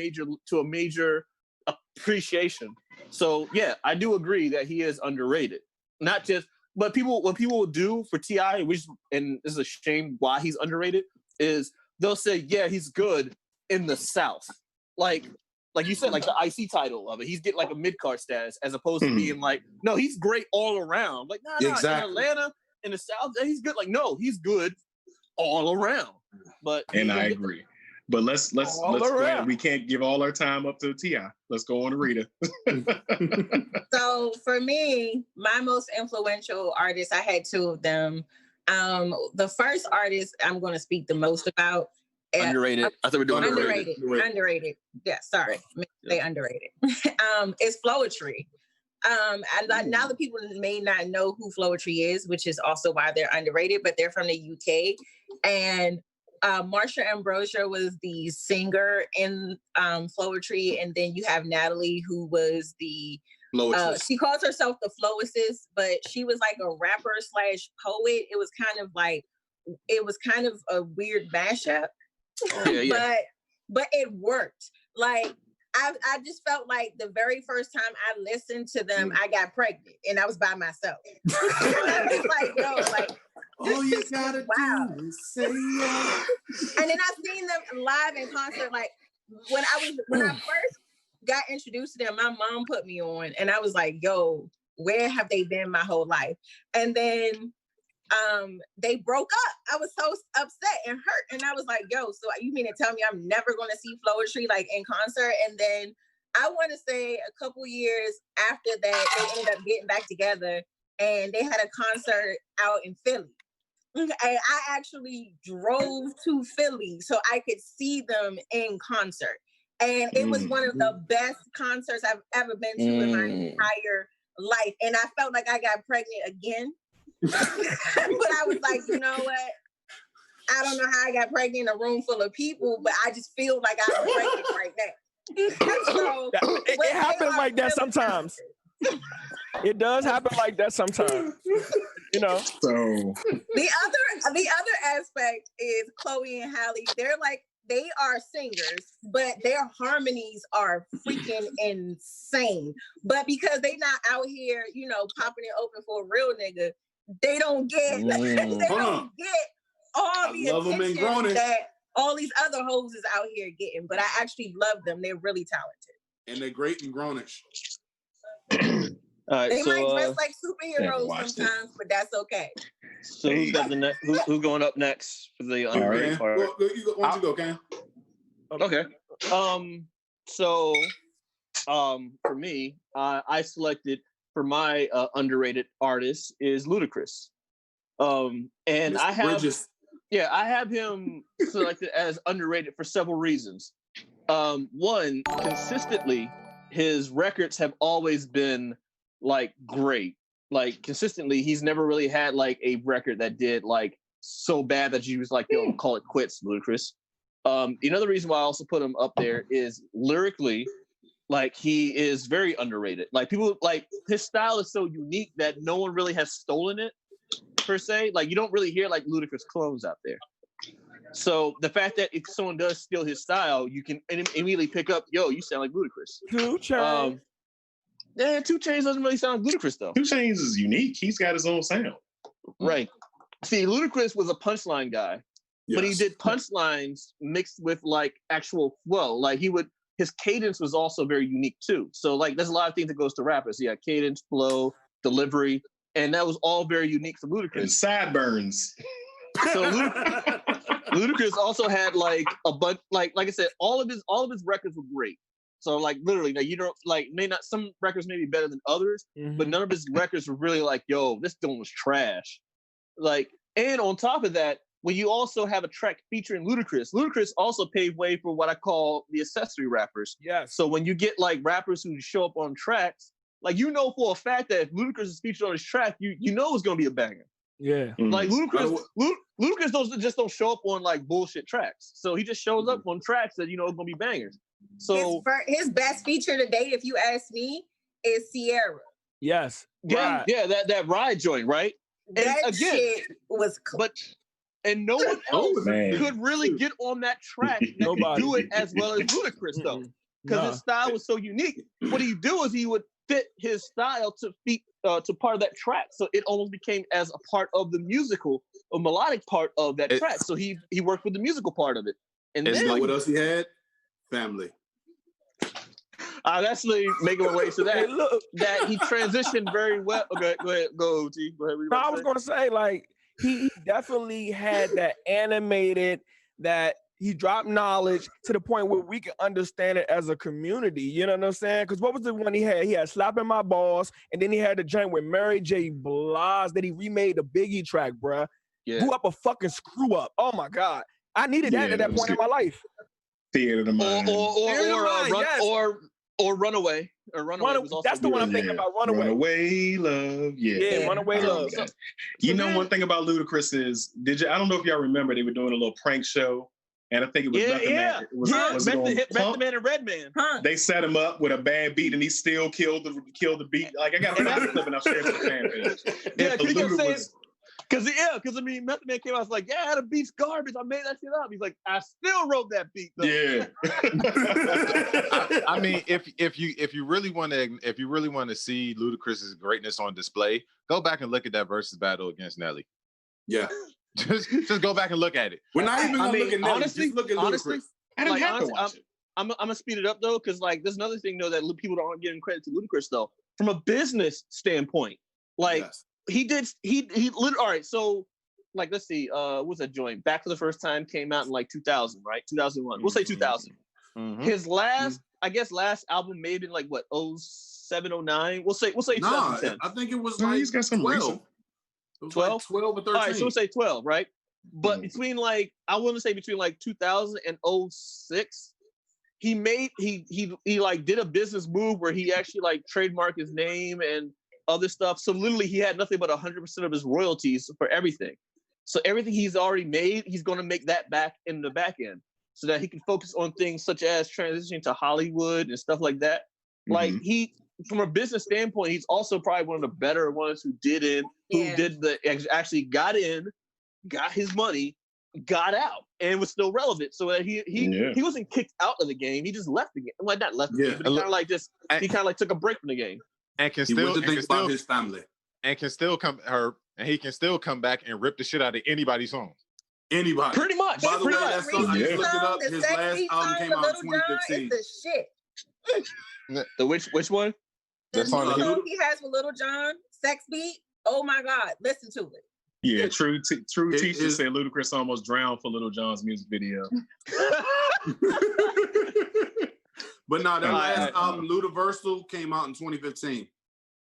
major appreciation. So yeah, I do agree that he is underrated. Not just, but what people will do for T.I., which, and this is a shame why he's underrated, is they'll say, yeah, he's good in the South. Like you said, like the IC title of it. He's getting like a mid-card status as opposed to being like, no, he's great all around. Like, nah, Exactly. in Atlanta, in the South, he's good. Like, no, he's good all around. But and I agree. But let's go ahead. We can't give all our time up to T.I. Let's go on to Rita. So for me, my most influential artists, I had two of them. The first artist I'm going to speak the most about. Underrated. I thought we were doing underrated. Yeah, sorry. They underrated. It's Flowetry. Now the people may not know who Flowetry is, which is also why they're underrated, but they're from the UK. And Marsha Ambrosio was the singer in Flowetry, and then you have Natalie, who was the she calls herself the Flowicist, but she was like a rapper / poet. It was kind of a weird mashup, but it worked. Like I just felt like the very first time I listened to them, I got pregnant, and I was by myself. I was like, yo, like. All you gotta do is say yeah. And then I seen them live in concert. Like when I first got introduced to them, my mom put me on, and I was like, "Yo, where have they been my whole life?" And then they broke up. I was so upset and hurt, and I was like, "Yo, so you mean to tell me I'm never going to see Flowetry like in concert?" And then I want to say a couple years after that, they ended up getting back together, and they had a concert out in Philly. And I actually drove to Philly so I could see them in concert. And it was one of the best concerts I've ever been to in my entire life. And I felt like I got pregnant again. But I was like, you know what? I don't know how I got pregnant in a room full of people, but I just feel like I'm pregnant right now. So, it happens like that sometimes. It does happen like that sometimes. You know. So the other aspect is Chloe and Halle. They are singers, but their harmonies are freaking insane. But because they not out here, you know, popping it open for a real nigga, they don't get all the attention that all these other hoes is out here getting. But I actually love them. They're really talented. And they're great and grownish. All right, they might dress like superheroes sometimes, but that's okay. So who's got the who's going up next for the underrated part? Why don't you go, Cam? Okay. So for me, I selected for my underrated artist is Ludacris. And Mr. I have him selected as underrated for several reasons. One, consistently, his records have always been like great. Like consistently, he's never really had like a record that did like so bad that you was like, yo, call it quits, Ludacris. Another reason why I also put him up there is lyrically, like he is very underrated. Like people, like his style is so unique that no one really has stolen it per se. Like you don't really hear like Ludacris clones out there. So the fact that if someone does steal his style, you can immediately pick up, yo, you sound like Ludacris. 2 Chainz. Yeah, 2 Chainz doesn't really sound Ludacris though. 2 Chainz is unique. He's got his own sound. Right. See, Ludacris was a punchline guy, but he did punchlines mixed with like actual flow. Like his cadence was also very unique too. So like there's a lot of things that goes to rappers. Yeah, cadence, flow, delivery, and that was all very unique for Ludacris. And sideburns. So Ludacris also had like a bunch, like I said, all of his records were great. So like literally, you don't like some records may be better than others, but none of his records were really like, yo, this one was trash. Like, and on top of that, when you also have a track featuring Ludacris also paved way for what I call the accessory rappers. Yeah. So when you get like rappers who show up on tracks, like you know for a fact that if Ludacris is featured on his track, you know it's gonna be a banger. Yeah. Like Ludacris don't show up on like bullshit tracks. So he just shows up on tracks that you know are gonna be bangers. So his best feature to date, if you ask me, is Sierra. Yes. Yeah, yeah, that ride joint, right? And that again, shit was and no one else could really get on that track that could do it as well as Ludacris though. because his style was so unique. What he'd do is he would fit his style to part of that track, so it almost became as a part of the musical or melodic part of that track. So he worked with the musical part of it. And then, you know what else he had? Family. I'm actually making my way to that. That he transitioned very well. Okay, go ahead, go T. Go ahead. No, I was gonna say, like, he definitely had that animated, that he dropped knowledge to the point where we can understand it as a community. You know what I'm saying? Because what was the one he had? He had Slapping My Balls, and then he had the joint with Mary J. Blige that he remade the Biggie track, bruh. Yeah. Grew up a fucking screw up. Oh my God. I needed that at that point in my life. Theater of Mind. Or Runaway. Or Runaway was also that's the one I'm thinking about. Runaway Love. Yeah. Runaway Love. You know, one thing about Ludacris is, I don't know if y'all remember, they were doing a little prank show. And I think it was Man. Was Method Man and Redman. They set him up with a bad beat, and he still killed the beat. Like, I got a clip, and I'll share it to the fan page. Yeah, because I mean, Method Man came out, I was like, yeah, the beat's garbage. I made that shit up. He's like, I still wrote that beat though. Yeah. I mean, if you really want to see Ludacris's greatness on display, go back and look at that versus battle against Nelly. Yeah. Just go back and look at it. We're not even gonna look at Nelly. Honestly, just look at Ludacris. I didn't have to watch it. I'm gonna speed it up though, because like there's another thing though that people aren't giving credit to Ludacris though. From a business standpoint, like he all right. So like, let's see, what's that joint? Back for the First Time came out in like 2000, right? 2001. We'll say 2000. Mm-hmm. His last album may have been like what, 07, 09? We'll say 2010. I think it was like he's got some 12. recent. 12 or 13. All right, so we'll say 12, right? But between like, I want to say between like 2000 and 06, he like did a business move where he actually like trademarked his name and other stuff. So literally he had nothing but 100% of his royalties for everything. So everything he's already made, he's going to make that back in the back end so that he can focus on things such as transitioning to Hollywood and stuff like that. Mm-hmm. Like from a business standpoint, he's also probably one of the better ones who actually got in, got his money, got out, and was still relevant. So that he wasn't kicked out of the game. He just left the game. Well, not left the game, but he kind of like took a break from the game. And can still think about his family. And can still he can still come back and rip the shit out of anybody's song. Anybody. Pretty much. By the way, that song, I just looked it up. His last album came out in 2015. It's the shit. The which one? The song he has with Little John, Sex Beat. Oh my God, listen to it. Yeah, True Teacher said Ludacris almost drowned for Little John's music video. But no, that last album, Ludaversal, came out in 2015.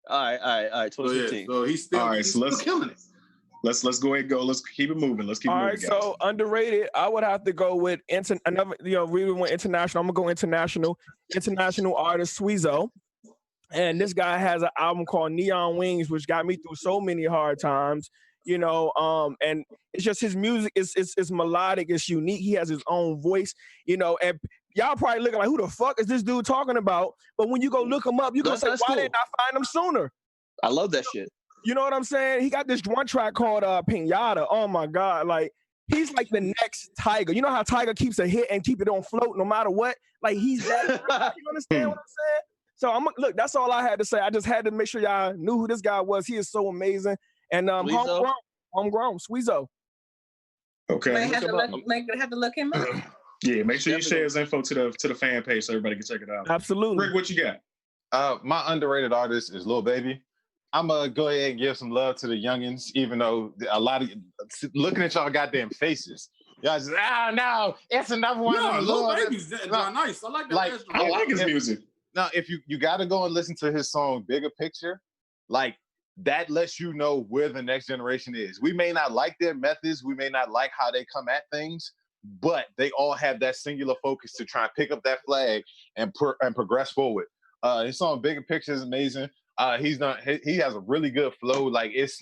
All right, 2015. So he's still killing it. Let's go ahead and go. Let's keep it moving. All right, guys. So underrated, I would have to go with we went international. I'm gonna go international. International artist Sweezo. And this guy has an album called Neon Wings, which got me through so many hard times, and it's just his music is melodic, it's unique. He has his own voice, and y'all probably looking like, who the fuck is this dude talking about? But when you go look him up, you're gonna say, why didn't I find him sooner? I love that shit. You know what I'm saying? He got this one track called Pinata. Oh my God. Like, he's like the next Tiger. You know how Tiger keeps a hit and keep it on float no matter what? Like, he's that. You understand what I'm saying? So look, that's all I had to say. I just had to make sure y'all knew who this guy was. He is so amazing. And homegrown, Sweezo. Okay. Might have to look him up. Yeah, make sure you share his info to the fan page so everybody can check it out. Absolutely. Rick, what you got? My underrated artist is Lil Baby. I'm gonna go ahead and give some love to the youngins, even though a lot of looking at y'all goddamn faces. Y'all just, no, it's another one. No, Lil Baby's nice. I like that. I like his music. Now, if you got to go and listen to his song Bigger Picture, like, that lets you know where the next generation is. We may not like their methods, we may not like how they come at things, but they all have that singular focus to try and pick up that flag and progress forward. His song Bigger Picture is amazing. He has a really good flow. Like, it's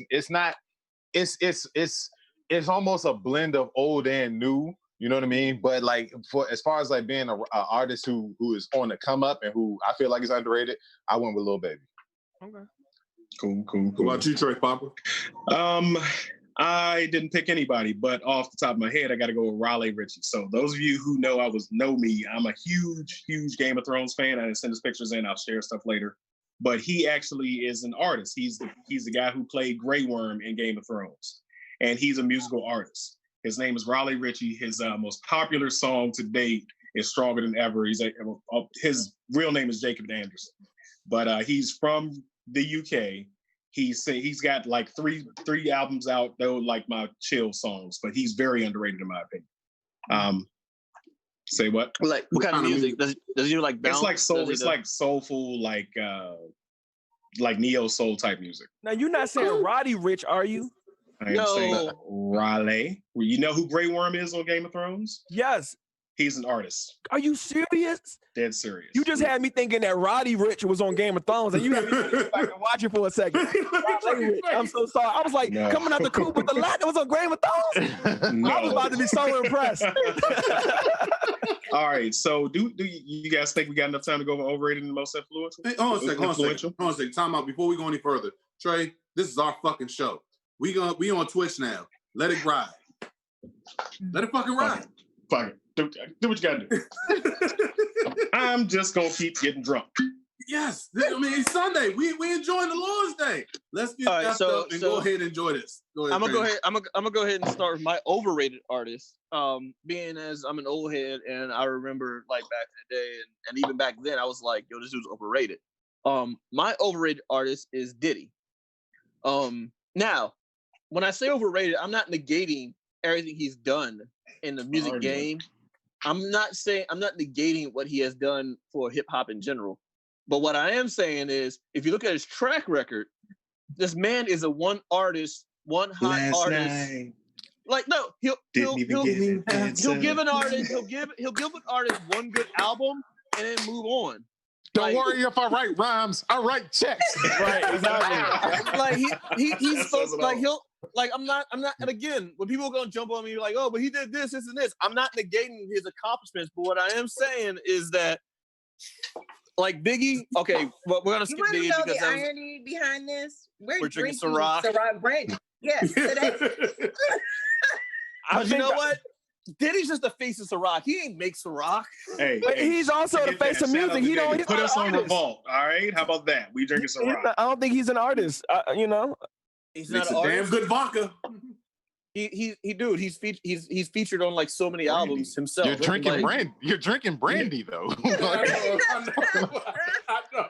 almost a blend of old and new. You know what I mean? But like, as far as like being an artist who is on the come up and who I feel like is underrated, I went with Lil Baby. Okay. Cool. What about you, Trey Popper? I didn't pick anybody, but off the top of my head, I got to go with Raleigh Ritchie. So those of you who know know me, I'm a huge Game of Thrones fan. I didn't send his pictures in. I'll share stuff later. But he actually is an artist. He's the guy who played Grey Worm in Game of Thrones, and he's a musical artist. His name is Raleigh Ritchie. His most popular song to date is "Stronger Than Ever." His real name is Jacob Anderson, but he's from the UK. He's got like three albums out, though, like my chill songs, but he's very underrated in my opinion. Say what? Like what kind of music? Does he do like bounce? It's like soul. It's like soulful, like neo soul type music. Now you're not saying Roddy Rich, are you? I am saying Raleigh. You know who Grey Worm is on Game of Thrones? Yes. He's an artist. Are you serious? Dead serious. You just had me thinking that Roddy Rich was on Game of Thrones, and you had me thinking I can watch it for a second. I'm so sorry. I was like, coming out the coop with the lot that was on Game of Thrones. No. I was about to be so impressed. All right. So, do you guys think we got enough time to go over overrated and most influential? Hey, hold on a second. Time out before we go any further. Trey, this is our fucking show. We on Twitch now. Let it ride. Let it fucking ride. Fuck it. Do what you gotta do. I'm just gonna keep getting drunk. Yes, I mean it's Sunday. We enjoying the Lord's Day. Let's get up and go ahead and enjoy this. I'm gonna go ahead and start with my overrated artist. Being as I'm an old head and I remember like back in the day and even back then I was like, yo, this dude's overrated. My overrated artist is Diddy. Now, when I say overrated, I'm not negating everything he's done in the music game. I'm not negating what he has done for hip hop in general. But what I am saying is, if you look at his track record, this man is a one artist, one hot artist. Night. Like no, he'll give an artist one good album and then move on. Don't worry if I write rhymes. I write checks. Right, exactly. Like he's supposed like he'll. Like I'm not, and again, when people are gonna jump on me like, oh, but he did this, and this, I'm not negating his accomplishments, but what I am saying is that, like Biggie, okay, well, we're gonna skip Biggie because the irony behind this. We're drinking Ciroc brandy. Yes, today. You know what? Diddy's just the face of Ciroc. He ain't make Ciroc. Hey, but he's also the face of music. He don't put us on Revolt. All right, how about that? We drinking Ciroc. I don't think he's an artist. He's not an artist. Damn good vodka. He's featured on like so many albums himself. You're drinking brandy. You're drinking brandy though. I know.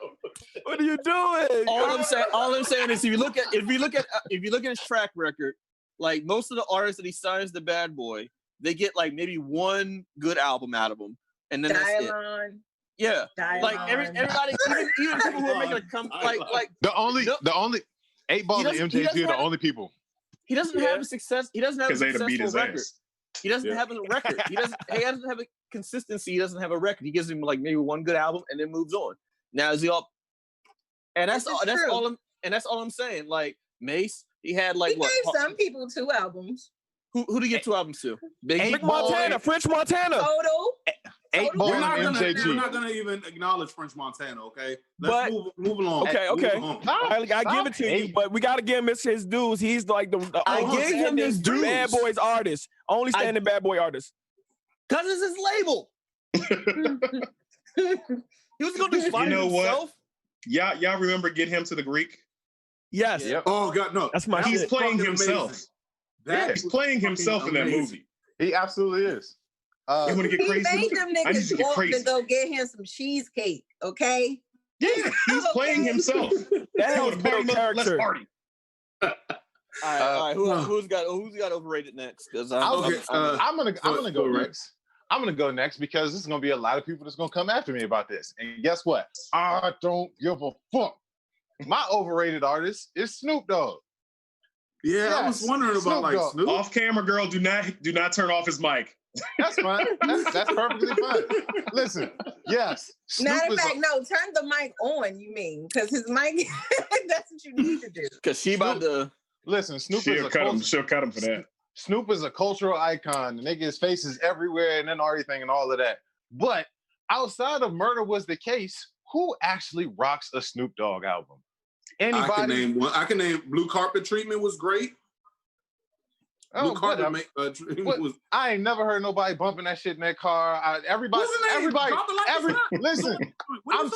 What are you doing? All I'm saying is if you look at his track record, like most of the artists that he signs to Bad Boy, they get like maybe one good album out of him, and then that's it. Yeah, like everybody, even people who are making a comeback, like the only 8Ball and MJG are the only people. He doesn't have a success. He doesn't have a successful record. He doesn't have a record. He doesn't have a consistency. He doesn't have a record. He gives him like maybe one good album and then moves on. Now is he all? And that's all I'm saying. Like Mace, he had like he gave some people 2 albums. Who did he get 2 albums to? French Montana. Total. 8Ball and MJG. We're not gonna even acknowledge French Montana, okay? Let's move along. Okay. I give it to you, but we gotta give him his dues. He's like the I gave him his dues. Bad Boys artist. Only standing Bad Boy artist. Cause it's his label. He was gonna do fine himself. What? Y'all remember Get Him to the Greek? Yes. Yep. Oh God, no. That's my He's playing himself. He's playing himself in that movie. He absolutely is. You want to get crazy? He made them niggas want to go get him some cheesecake, okay? Yeah, he's playing himself. That was a party character. Let's party. All right. Who's got overrated next? Because I'm gonna go next. I'm gonna go next because there's gonna be a lot of people that's gonna come after me about this. And guess what? I don't give a fuck. My overrated artist is Snoop Dogg. Yeah, yes, I was wondering about like Snoop. Off camera, girl. Do not turn off his mic. That's fine. That's perfectly fine. Listen, yes. Matter of fact, no, turn the mic on, you mean, because his mic, that's what you need to do. Because she about to... Listen, Snoop she'll cut him for that. Snoop is a cultural icon. The nigga's face is everywhere and then everything and all of that. But outside of Murder Was the Case, who actually rocks a Snoop Dogg album? Anybody? I can name one. I can name Blue Carpet Treatment was great. Blue Carpet was. I ain't never heard nobody bumping that shit in their car. Everybody. Listen, I'm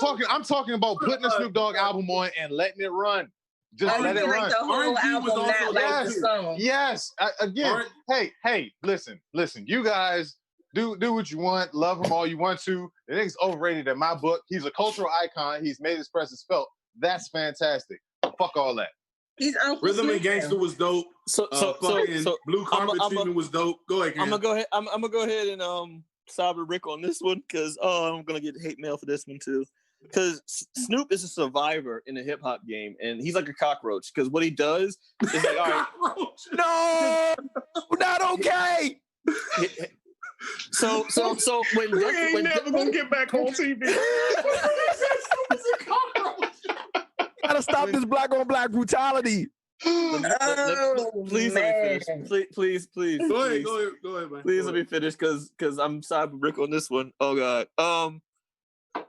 talking about putting a Snoop Dogg album on and letting it run. Just let it run. The whole album, not like the song. Yes. Again, hey, listen. You guys do what you want. Love him all you want to. The nigga's overrated in my book. He's a cultural icon. He's made his presence felt. That's fantastic. Fuck all that. He's Rhythm and Gangster was dope. So Blue Carpet Treatment was dope. Go ahead, Ken. I'm gonna go ahead and side with Rick on this one because I'm gonna get hate mail for this one too. Because Snoop is a survivor in the hip hop game, and he's like a cockroach. Because what he does is like, all right, no, not okay. So when we ain't never gonna get back on TV. Gotta stop this black on black brutality. Please let me finish. Please. Go ahead, man. Please let me finish because I'm side with Rick on this one. Oh God.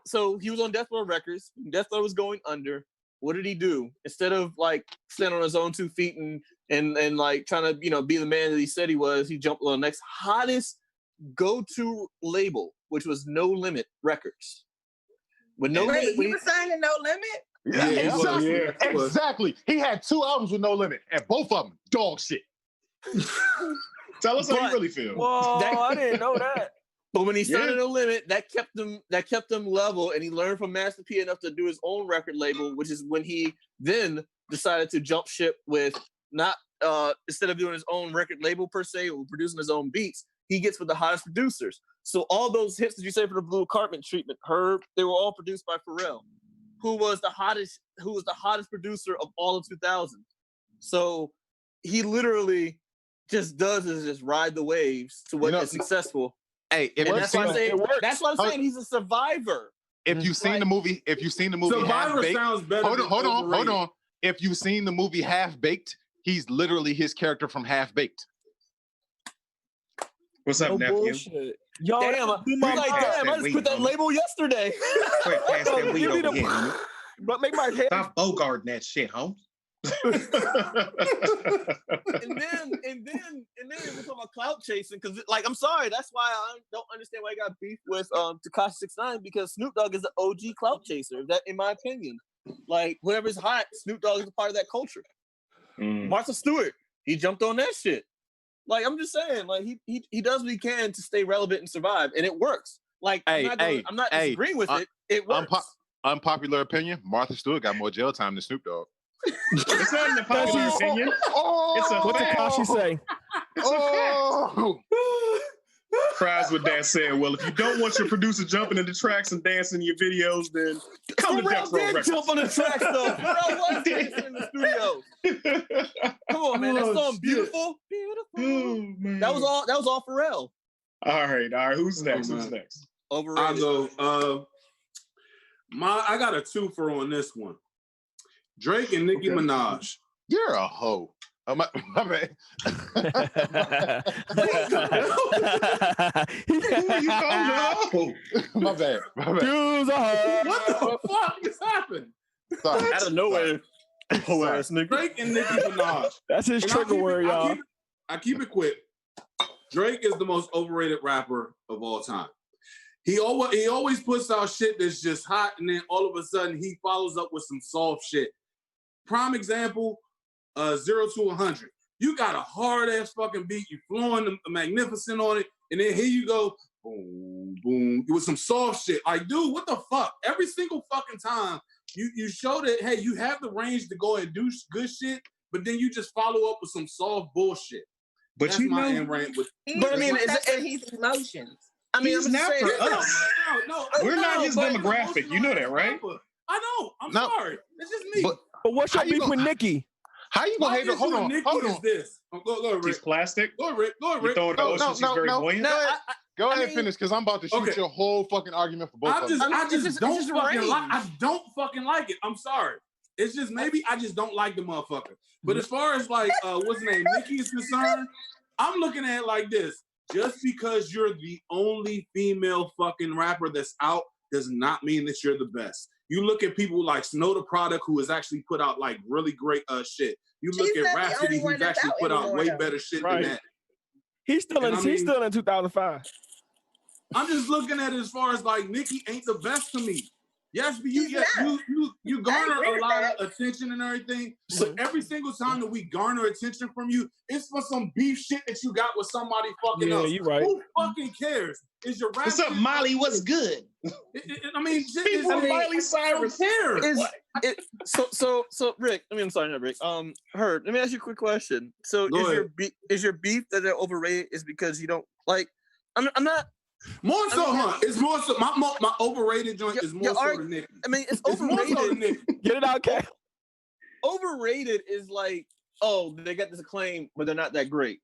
So he was on Death Row Records. Death Row was going under. What did he do? Instead of like standing on his own 2 feet and like trying to be the man that he said he was, he jumped on the next hottest go-to label, which was No Limit Records. With No Limit, he was signing No Limit. Yeah, exactly. He had 2 albums with No Limit, and both of them dog shit. Tell us how you really feel. Whoa, I didn't know that. But when he signed No Limit, that kept him level, and he learned from Master P enough to do his own record label, which is when he then decided to jump ship with not instead of doing his own record label per se or producing his own beats, he gets with the hottest producers. So all those hits that you say for the Blue Carpet Treatment, Herb, they were all produced by Pharrell, who was the hottest producer of all of 2000. So he literally just does is just ride the waves to what is successful. Hey, that's why I'm saying he's a survivor. If you've seen the movie, Survivor sounds better. Hold on. If you've seen the movie Half Baked, he's literally his character from Half Baked. What's up, nephew? Bullshit. Yo, damn, I just put that label yesterday. Wait, pass that weed over here, but make my head. Stop bogarting that shit, homie. and then we're talking about clout chasing because, like, I'm sorry, that's why I don't understand why I got beef with Tekashi 6ix9ine because Snoop Dogg is the OG clout chaser. That, in my opinion, like whoever's hot, Snoop Dogg is a part of that culture. Martha Stewart, he jumped on that shit. Like, I'm just saying, like he does what he can to stay relevant and survive, and it works. Like, I'm not disagreeing with it. It works. Unpopular opinion: Martha Stewart got more jail time than Snoop Dogg. It's not an unpopular opinion. It's a what did Kashi say? It's a fact. Fries with that said, well, if you don't want your producer jumping into tracks and dancing in your videos, then come to Death Row Records. Jump on the tracks though. Pharrell was dancing in the studio. Come on, man. That song beautiful. Oh, man. That was all Pharrell. All right. Who's next? Overrated. I'll go. I got a 2 for on this one. Drake and Nicki Minaj. You're a hoe. Oh, my bad. My bad. What the fuck just happened? Sorry. Out of nowhere. Drake and Nicki Minaj. That's his trigger word, y'all. I keep it quick. Drake is the most overrated rapper of all time. He always puts out shit that's just hot, and then all of a sudden he follows up with some soft shit. Prime example, 0 to 100. You got a hard ass fucking beat, you flowing magnificent on it, and then here you go, boom, boom, with some soft shit. Like, dude, what the fuck? Every single fucking time you show that, hey, you have the range to go and do good shit, but then you just follow up with some soft bullshit. But that's my end rant with. But I mean, he's emotions. I mean, he's not for us. No, we're not his demographic. You know that, right? I know. I'm sorry. It's just me. But what's your beef with Nicki? How you gonna hate her? Hold on. Is this? Go, Rick. He's plastic. Go, Rick. You throw it in the ocean. She's very buoyant. Go ahead and finish, because I'm about to shoot your whole fucking argument for both of them. I just don't fucking like it. I'm sorry. It's just maybe I just don't like the motherfucker. But as far as like what's the name, Nicki is concerned, I'm looking at it like this. Just because you're the only female fucking rapper that's out does not mean that you're the best. You look at people like Snow the Product, who has actually put out like really great shit. You look at Rhapsody, who's actually put out way better shit than that. He's still in 2005. I'm just looking at it as far as like Nicki ain't the best to me. Yes, but you garner a lot of attention and everything. But every single time that we garner attention from you, it's for some beef shit that you got with somebody fucking else. You right. Who fucking cares? Is your rap? What's up, Molly? What's good? Miley Cyrus. So Rick, I'm sorry, not Rick. Herb, let me ask you a quick question. So is your beef that they're overrated is because you don't like? I'm not. More so, huh? It's more so. My overrated joint is more so than Nicki. I mean, it's overrated. More so than Nicki. Get it out, Cal. Overrated is like, oh, they got this acclaim, but they're not that great.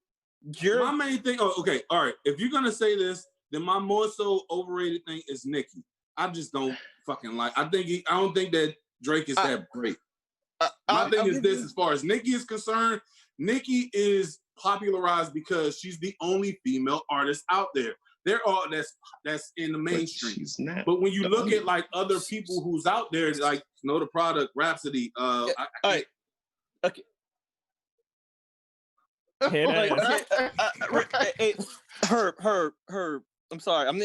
My main thing. Oh, okay, all right. If you're gonna say this, then my more so overrated thing is Nicki. I just don't fucking like. I don't think that Drake is that great. My thing is this: as far as Nicki is concerned, Nicki is popularized because she's the only female artist out there. They're all that's in the mainstream. But when you look at like other people who's out there, like Snow the Product, Rhapsody, okay. Herb. I'm sorry. I'm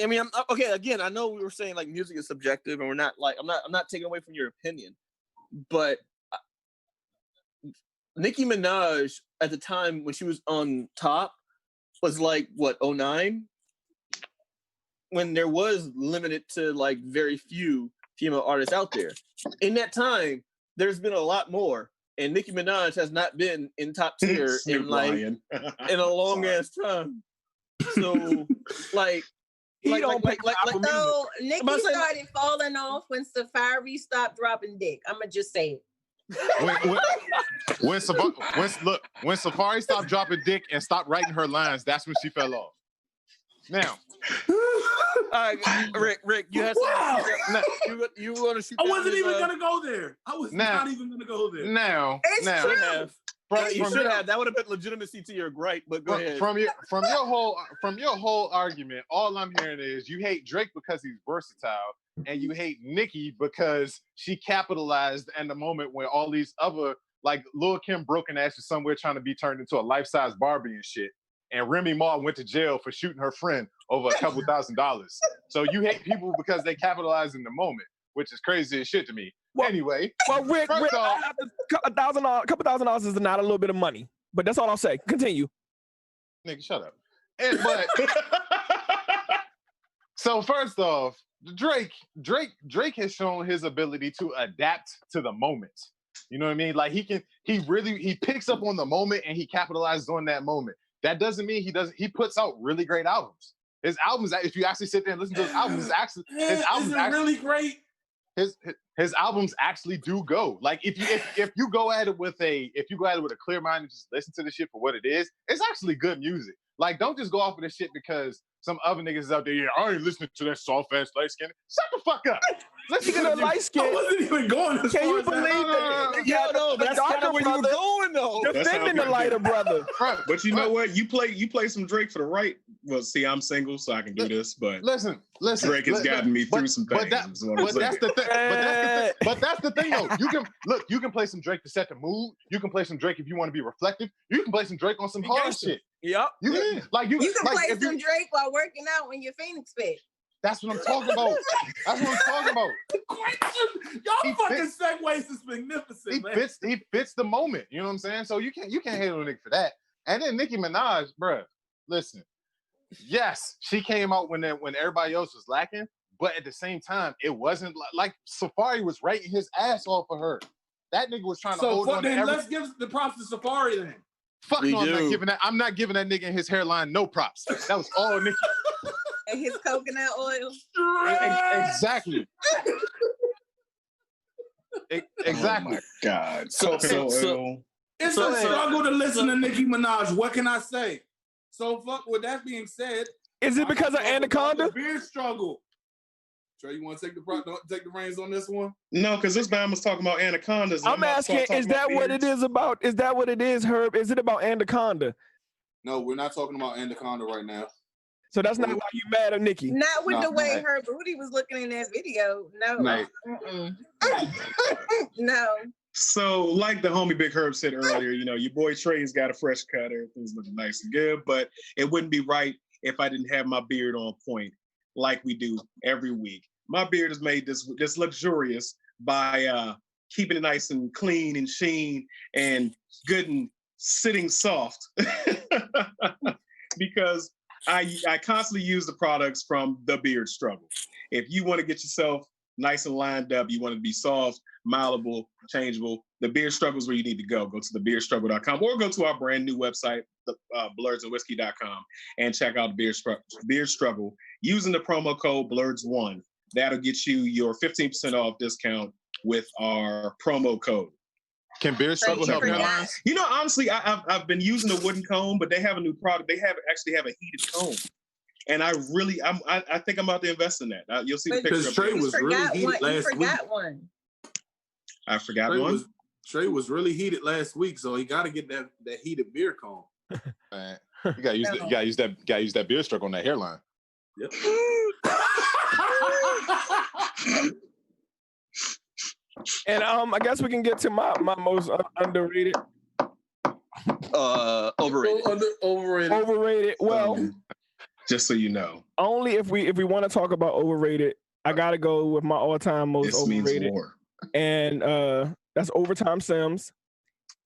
okay. Again, I know we were saying like music is subjective, and we're not like I'm not taking away from your opinion, but Nicki Minaj at the time when she was on top was like what 2009. When there was limited to like very few female artists out there. In that time, there's been a lot more, and Nicki Minaj has not been in top tier in like in a long ass time. So like so Nicki started falling off when Safari stopped dropping dick. I'ma just say it. When Safari stopped dropping dick and stopped writing her lines, that's when she fell off. Now, Rick, you had you want to shoot? I wasn't even gonna go there. I was not even gonna go there. It's true. You should have. That would have been legitimacy to your gripe. But go ahead. From your whole argument, all I'm hearing is you hate Drake because he's versatile, and you hate Nicki because she capitalized in the moment when all these other like Lil' Kim broken ass is somewhere trying to be turned into a life-size Barbie and shit. And Remy Ma went to jail for shooting her friend over a couple $1,000s. So you hate people because they capitalize in the moment, which is crazy as shit to me. Well, anyway, Rick, a couple $1,000 is not a little bit of money, but that's all I'll say. Continue. Nigga, shut up. So first off, Drake has shown his ability to adapt to the moment. You know what I mean? Like he picks up on the moment and he capitalizes on that moment. That doesn't mean he puts out really great albums. His albums, if you actually sit there and listen to his albums, really great. His albums actually do go. Like if you go at it with a clear mind and just listen to the shit for what it is, it's actually good music. Like don't just go off of this shit because some other niggas is out there. Yeah, I ain't listening to that soft ass light skin. Shut the fuck up. Listen to the light skin. I wasn't even going. Can you believe that? No, that's kind of where you were going though. Defending the lighter brother. But you know what? You play some Drake for the right. Well, see, I'm single, so I can do this. But listen. Drake has gotten me through some things. But that's the thing. But that's the thing, though. You can play some Drake to set the mood. You can play some Drake if you want to be reflective. You can play some Drake on some hard shit. Yep. You can play some Drake while working out when you're FNX Fit. That's what I'm talking about. Y'all fucking segues is magnificent, man. He fits the moment. You know what I'm saying? So you can't hate on Nicki for that. And then Nicki Minaj, bruh, listen. Yes, she came out when everybody else was lacking, but at the same time, it wasn't like Safari was writing his ass off of her. That nigga was trying to hold on to everything. Let's give the props to Safari then. Fuck no, I'm not giving that nigga and his hairline no props. That was all Nicki. And his coconut oil. Exactly. Exactly. Oh my God. So it's a struggle to listen to Nicki Minaj. What can I say? So fuck. With that being said, is it because of Anaconda? Beer struggle. Trey, you want to take the reins on this one? No, because this man was talking about anacondas. I'm asking, is that what it is about? Is that what it is, Herb? Is it about Anaconda? No, we're not talking about Anaconda right now. So that's not why you mad at Nikki. Not with the way her booty was looking in that video. No. No. So, like the homie Big Herb said earlier, you know, your boy Trey's got a fresh cut. Everything's looking nice and good, but it wouldn't be right if I didn't have my beard on point like we do every week. My beard is made this luxurious by keeping it nice and clean and sheen and good and sitting soft because I constantly use the products from The Beard Struggle. If you want to get yourself nice and lined up, you want to be soft, malleable, changeable, The Beard Struggle is where you need to go. Go to thebeardstruggle.com or go to our brand new website, blerdsandwhiskey.com, and check out The Beard Struggle using the promo code BLERDS1. That'll get you your 15% off discount with our promo code. Can Beard Struggle help you out? You know, honestly, I've been using the wooden comb, but they have a new product. They actually have a heated comb. And I think I'm about to invest in that. You'll see the picture. Because Trey was really heated last week. I forgot one. Trey was really heated last week, so he got to get that heated beard comb. Man, you gotta use that Beard Struggle on that hairline. Yep. And I guess we can get to my most underrated. Overrated. Overrated. Well, just so you know, only if we want to talk about overrated, I gotta go with my all-time most this overrated. Means war. And that's OverTyme Sims.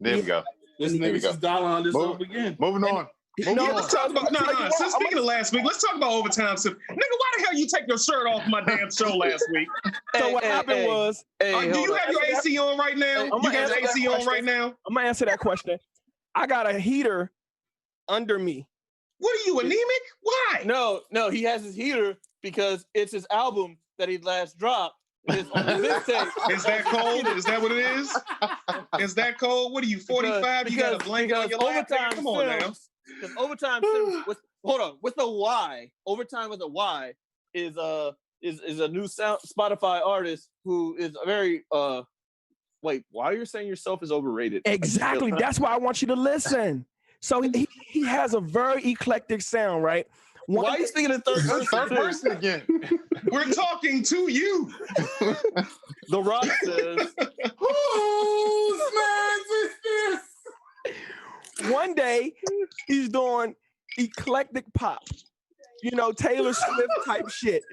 There we go. This nigga just dialing on this over again. Moving on. Let's talk about so speaking of last week, let's talk about OverTyme Sims. Nigga, why the hell you take your shirt off my damn show last week? So what happened was, do you have your AC on right now? You got your AC on right now? I'm gonna answer that question. I got a heater under me. What are you, anemic? Why? No, he has his heater because it's his album that he last dropped. It's on the mixtape. Is that cold? Is that what it is? Is that cold? What are you, 45? You got a blanket on your lap? Come on now. Because OverTyme Sims with a Y. OverTyme with a Y is a new Spotify artist who is a very wait, why are you saying yourself is overrated? Exactly. That's why I want you to listen. So he has a very eclectic sound, right? Why are you speaking in third person again? We're talking to you. The Rock says, whose man is this? One day, he's doing eclectic pop, Taylor Swift type shit.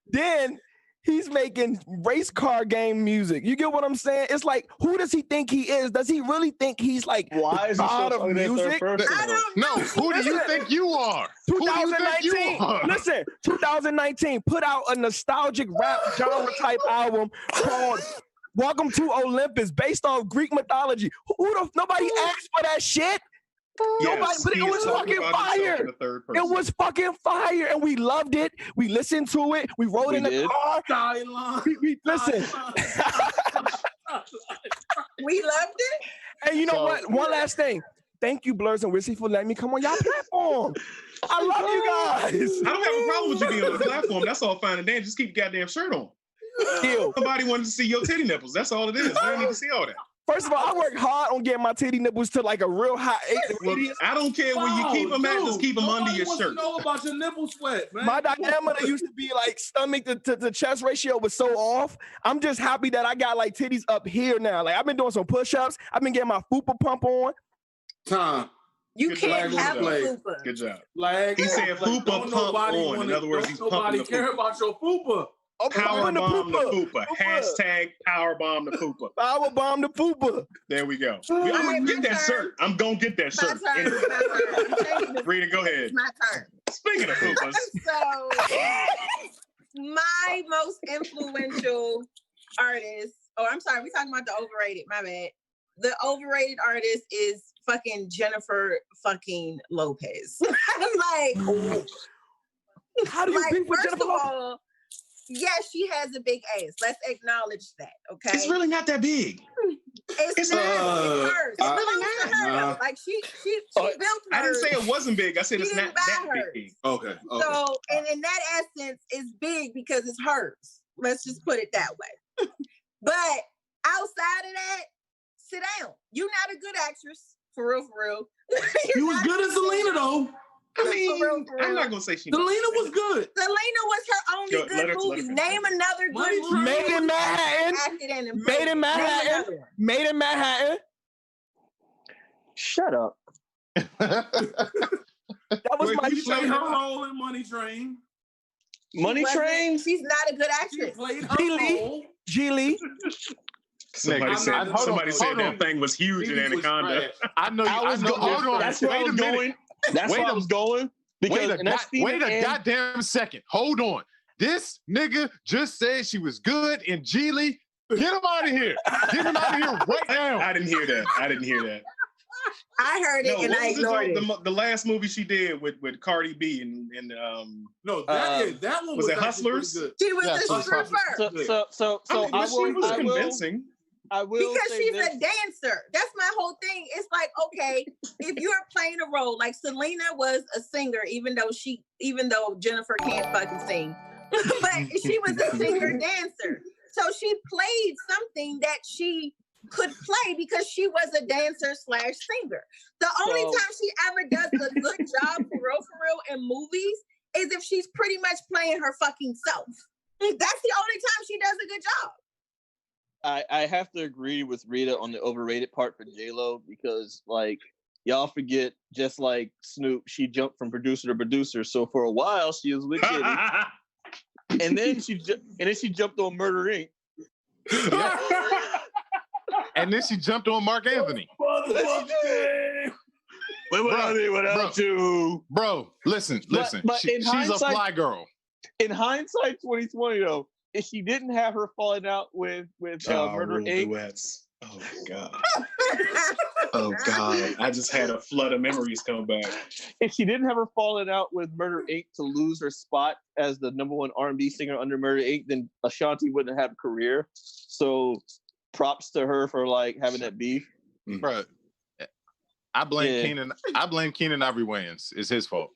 Then he's making race car game music. You get what I'm saying? It's like, who does he think he is? Does he really think he's like why is god of music? I don't know. Who do you think you are? 2019. Listen, 2019 put out a nostalgic rap genre type album called Welcome to Olympus, based off Greek mythology. Nobody asked for that shit. Yes, but it was fucking fire. It was fucking fire, and we loved it. We listened to it. We rode in the car. We listen. We loved it. And you know what? One last thing. Thank you, Blurs and Whiskey, for letting me come on y'all platform. I love you guys. I don't have a problem with you being on the platform. That's all fine and dandy. Just keep your goddamn shirt on. Somebody wanted to see your titty nipples. That's all it is. I don't need to see all that. First of all, I work hard on getting my titty nipples to like a real high 8. Well, I don't care where you keep them at. Just keep them under your shirt. Know about your nipple sweat, man. My diameter used to be like stomach to chest ratio was so off. I'm just happy that I got like titties up here now. Like I've been doing some push-ups. I've been getting my fupa pump on. Tom. You can't have a fupa. Good job. Like he said fupa pump on. In other words, he's pumping the fupa. Nobody care about your fupa. Power bomb the fupa. Hashtag power bomb the fupa. Power bomb the fupa. There we go. I'm gonna get that shirt. I'm gonna get that shirt. Anyway. Rita, go ahead. It's my turn. Speaking of fupas. So my most influential artist, I'm sorry, we're talking about the overrated, my bad. The overrated artist is fucking Jennifer fucking Lopez. I'm like, how do you think with Jennifer Lopez? Yes, she has a big ass. Let's acknowledge that, okay? It's really not that big. It's not. It's hers. It's really not her. Like she built hers. I didn't say it wasn't big. I said it's not that big. Okay. So, and in that essence, it's big because it's hers. Let's just put it that way. But outside of that, sit down. You're not a good actress. For real. You was good as Selena, though. I mean, I'm not gonna say she. Selena was good. Selena was her only good movie. Name another good movie. Made in Manhattan. Made in Manhattan. Made in Manhattan. Shut up. That was Wait, my she played show. her role in Money Train. Money Train? She's not a good actress. She played her role. G Lee. Somebody said that thing was huge in Anaconda. I know. Hold on. That's where I was going. That's where I was going. Wait a goddamn second. Hold on. This nigga just said she was good in Geely. Get him out of here. Get him out of here right now. I didn't hear that. I heard it and I ignored it. The last movie she did with Cardi B and that one was it Hustlers? Good. She was a stripper. So she was convincing. I will because she's this. a dancer. That's my whole thing. It's like, okay, if you're playing a role, like Selena was a singer, even though Jennifer can't fucking sing, but she was a singer dancer. So she played something that she could play because she was a dancer/singer. The only time she ever does a good job for real in movies is if she's pretty much playing her fucking self. That's the only time she does a good job. I have to agree with Rita on the overrated part for J-Lo because, like, y'all forget, just like Snoop, she jumped from producer to producer. So for a while, she was with Diddy. and then she jumped on Murder Inc. And then she jumped on Mark Anthony. Without you. Bro, listen. But She's a fly girl. In hindsight, 2020 though, if she didn't have her falling out with Murder Inc. Duets. Oh God. Oh God. I just had a flood of memories come back. If she didn't have her falling out with Murder Inc. to lose her spot as the #1 R&B singer under Murder Inc., then Ashanti wouldn't have a career. So props to her for like having that beef. Bro, I blame Keenan. I blame Keenan Ivory Wayans. It's his fault.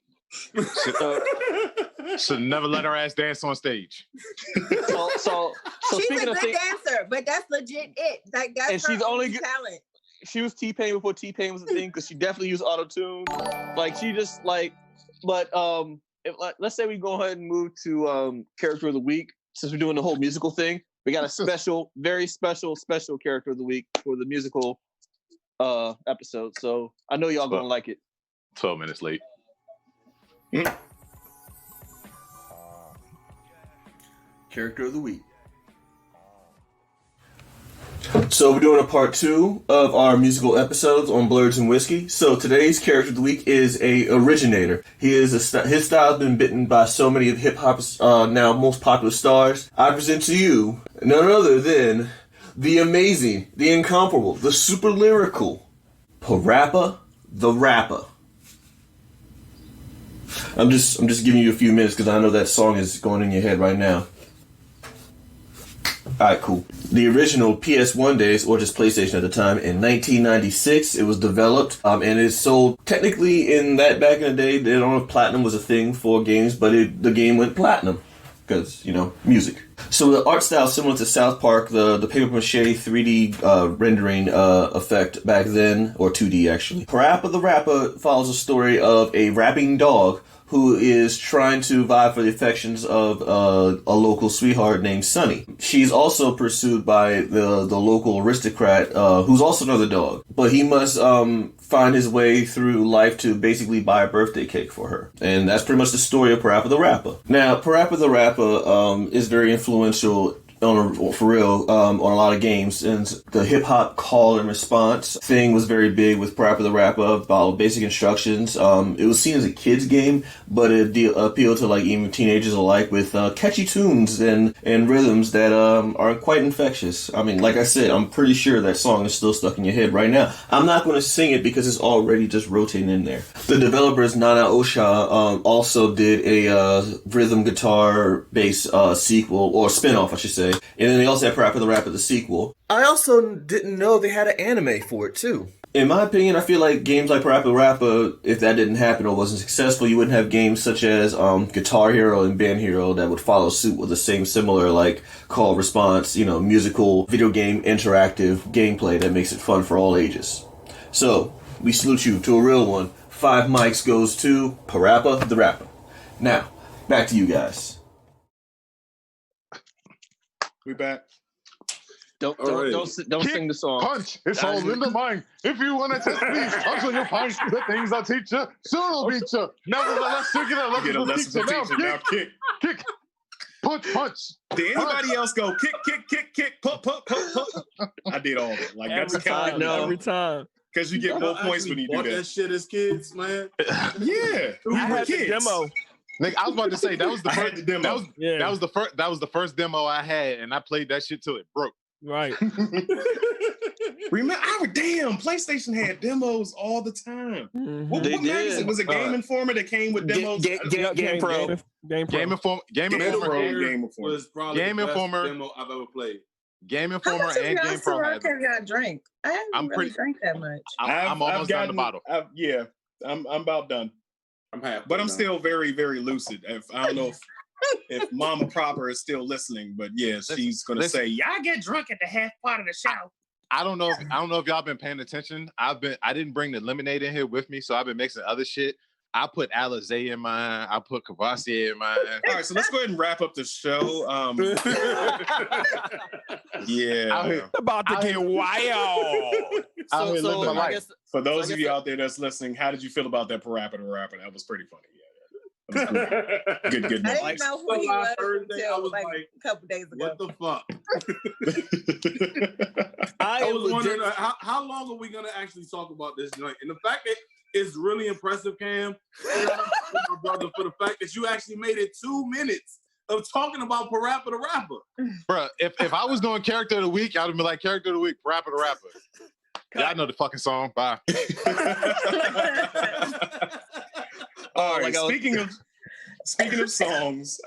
Should never let her ass dance on stage. So she's a good dancer, but that's legit it. Like that's her only talent. She was T-Pain before T-Pain was a thing because she definitely used auto-tune. Like she just like, but let's say we go ahead and move to character of the week since we're doing the whole musical thing. We got a special, very special character of the week for the musical episode. So I know y'all gonna like it. 12 minutes late. Character of the week. So we're doing a part 2 of our musical episodes on Blurs and Whiskey. So today's character of the week is a originator. He is his style has been bitten by so many of hip hop's now most popular stars. I present to you none other than the amazing, the incomparable, the super lyrical Parappa the Rapper. I'm just giving you a few minutes because I know that song is going in your head right now. Alright, cool. The original PS1 days, or just PlayStation at the time, in 1996, it was developed, and it sold, technically in that back in the day, they don't know if platinum was a thing for games, but the game went platinum, because, music. So the art style similar to South Park, the paper mache 3D rendering effect back then, or 2D actually. Parappa the Rapper follows a story of a rapping dog who is trying to vie for the affections of a local sweetheart named Sunny. She's also pursued by the local aristocrat, who's also another dog. But he must find his way through life to basically buy a birthday cake for her. And that's pretty much the story of Parappa the Rapper. Now, Parappa the Rapper is very influential on a lot of games, and the hip-hop call and response thing was very big with Parappa the Rapper, followed basic instructions. It was seen as a kid's game, but it appealed to like even teenagers alike with catchy tunes and rhythms that are quite infectious. I mean, like I said, I'm pretty sure that song is still stuck in your head right now. I'm not going to sing it because it's already just rotating in there. The developers Nana Osha also did a rhythm guitar bass sequel, or spin-off I should say. And then they also had Parappa the Rapper, the sequel. I also didn't know they had an anime for it, too. In my opinion, I feel like games like Parappa the Rapper, if that didn't happen or wasn't successful, you wouldn't have games such as Guitar Hero and Band Hero that would follow suit with the same similar, like, call response, musical, video game, interactive gameplay that makes it fun for all ages. So, we salute you to a real one 5 mics goes to Parappa the Rapper. Now, back to you guys. We back. Don't sing the song. Punch. It's all in the mind. If you want to test me, until you punch the things I'll teach you, soon I'll beat you. Nevertheless, you get a lesson from teacher. Now kick. Punch. Did anybody else go kick, pump? I did all of it. Like that's kind of every time. Because you get more points when you do that shit as kids, man. Yeah, I had the demo. Nick, I was about to say that was the first demo. That was the first demo I had, and I played that shit till it broke. Right. Remember, PlayStation had demos all the time. Mm-hmm. What magazine was it? Game Informer that came with demos. Game Pro. Game Informer was probably the best demo I've ever played. Game Informer and Game Pro. I got drink. I haven't really drank that much. I'm almost done the bottle. I'm about done. I'm happy, but I'm still very, very lucid. I don't know if Mama Proper is still listening, but yeah, she's gonna say, "Y'all get drunk at the half part of the show." I don't know if y'all been paying attention. I didn't bring the lemonade in here with me, so I've been mixing other shit. I put Alizé in mine. I put Cavassier in mine. All right, so let's go ahead and wrap up the show. Yeah, about to get wild. For those of you out there that's listening, how did you feel about that Parappa the Rapper? That was pretty funny. Yeah, good. I didn't know who he was until like a couple days ago. What the fuck? I was wondering how long are we gonna actually talk about this joint? And the fact that it's really impressive, Cam, my brother, for the fact that you actually made it 2 minutes of talking about Parappa the Rapper. Bro, if I was doing character of the week, I'd have been like, character of the week, Parappa the Rapper. Yeah, I know the fucking song. Bye. All right. Speaking of songs,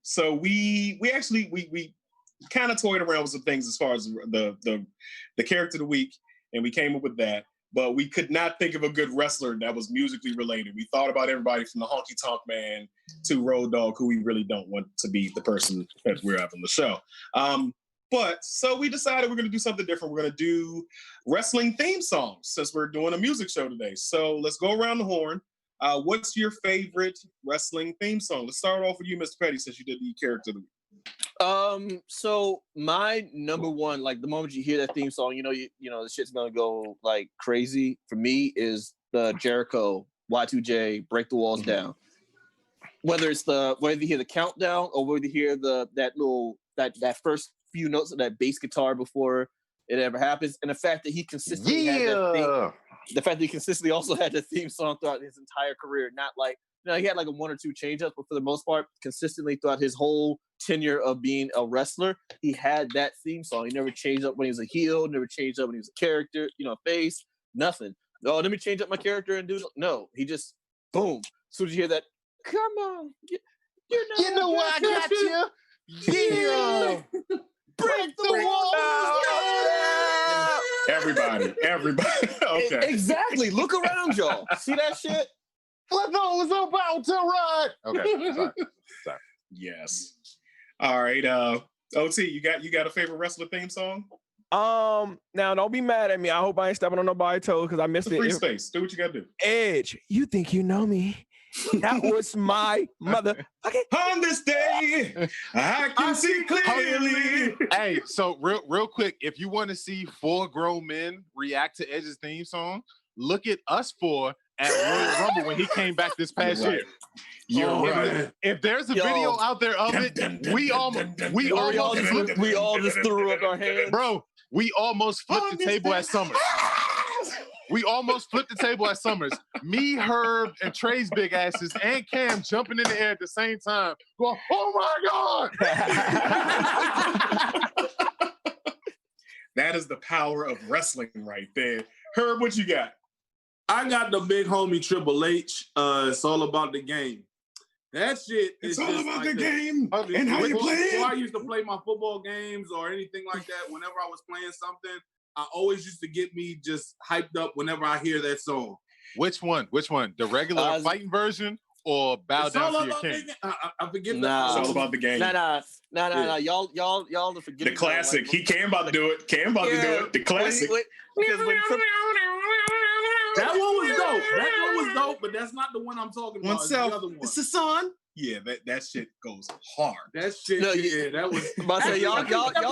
so we kind of toyed around with some things as far as the character of the week, and we came up with that. But we could not think of a good wrestler that was musically related. We thought about everybody from the Honky Tonk Man to Road Dogg, who we really don't want to be the person that we're having the show. But so we decided we're going to do something different. We're going to do wrestling theme songs since we're doing a music show today. So let's go around the horn. What's your favorite wrestling theme song? Let's start off with you, Mr. Petty, since you did the character of the week. So my number one, like the moment you hear that theme song, you know the shit's gonna go like crazy. For me, is the Jericho Y2J Break the Walls Down. Whether you hear the countdown or whether you hear that first few notes of that bass guitar before it ever happens, and the fact that he consistently had that theme, the fact that he consistently also had the theme song throughout his entire career, not like he had like a 1 or 2 change-ups, but for the most part, consistently throughout his whole tenure of being a wrestler, he had that theme song. He never changed up when he was a heel, never changed up when he was a character, face, nothing. Oh, let me change up my character and do no. He just boom. As soon as you hear that, come on, you know what I got you. Yeah, break the walls down. Everybody. Okay, exactly. Look around, y'all. See that shit? Flippo's about to ride. Okay, sorry. Yes. All right. OT, you got a favorite wrestler theme song? Now don't be mad at me. I hope I ain't stepping on nobody's toes because I missed it. Free space. Do what you gotta do. Edge, you think you know me? That was my mother. Okay. On this day, I can see clearly. Hey, so real quick, if you want to see 4 grown men react to Edge's theme song, look at us 4 at Royal Rumble when he came back this past year. If there's a video out there of it, we all just threw up our hands. Bro, we almost flipped the table at Summers. Me, Herb, and Trey's big asses and Cam jumping in the air at the same time. Going, oh my God! That is the power of wrestling right there. Herb, what you got? I got the big homie Triple H. It's all about the game. That shit is all just about like the game and how you play it. Before I used to play my football games or anything like that, whenever I was playing something, I always used to get me just hyped up whenever I hear that song. Which one? The regular fighting version or Bow Down to Your King? I forget that. It's all about the game. Nah. Y'all are forgetting the classic. He Cam about to do it. The classic. That one was dope. dope. That one was dope, but that's not the one I'm talking about. It's the other one. It's the son. Yeah, that shit goes hard. That shit, that was. Actually, y'all,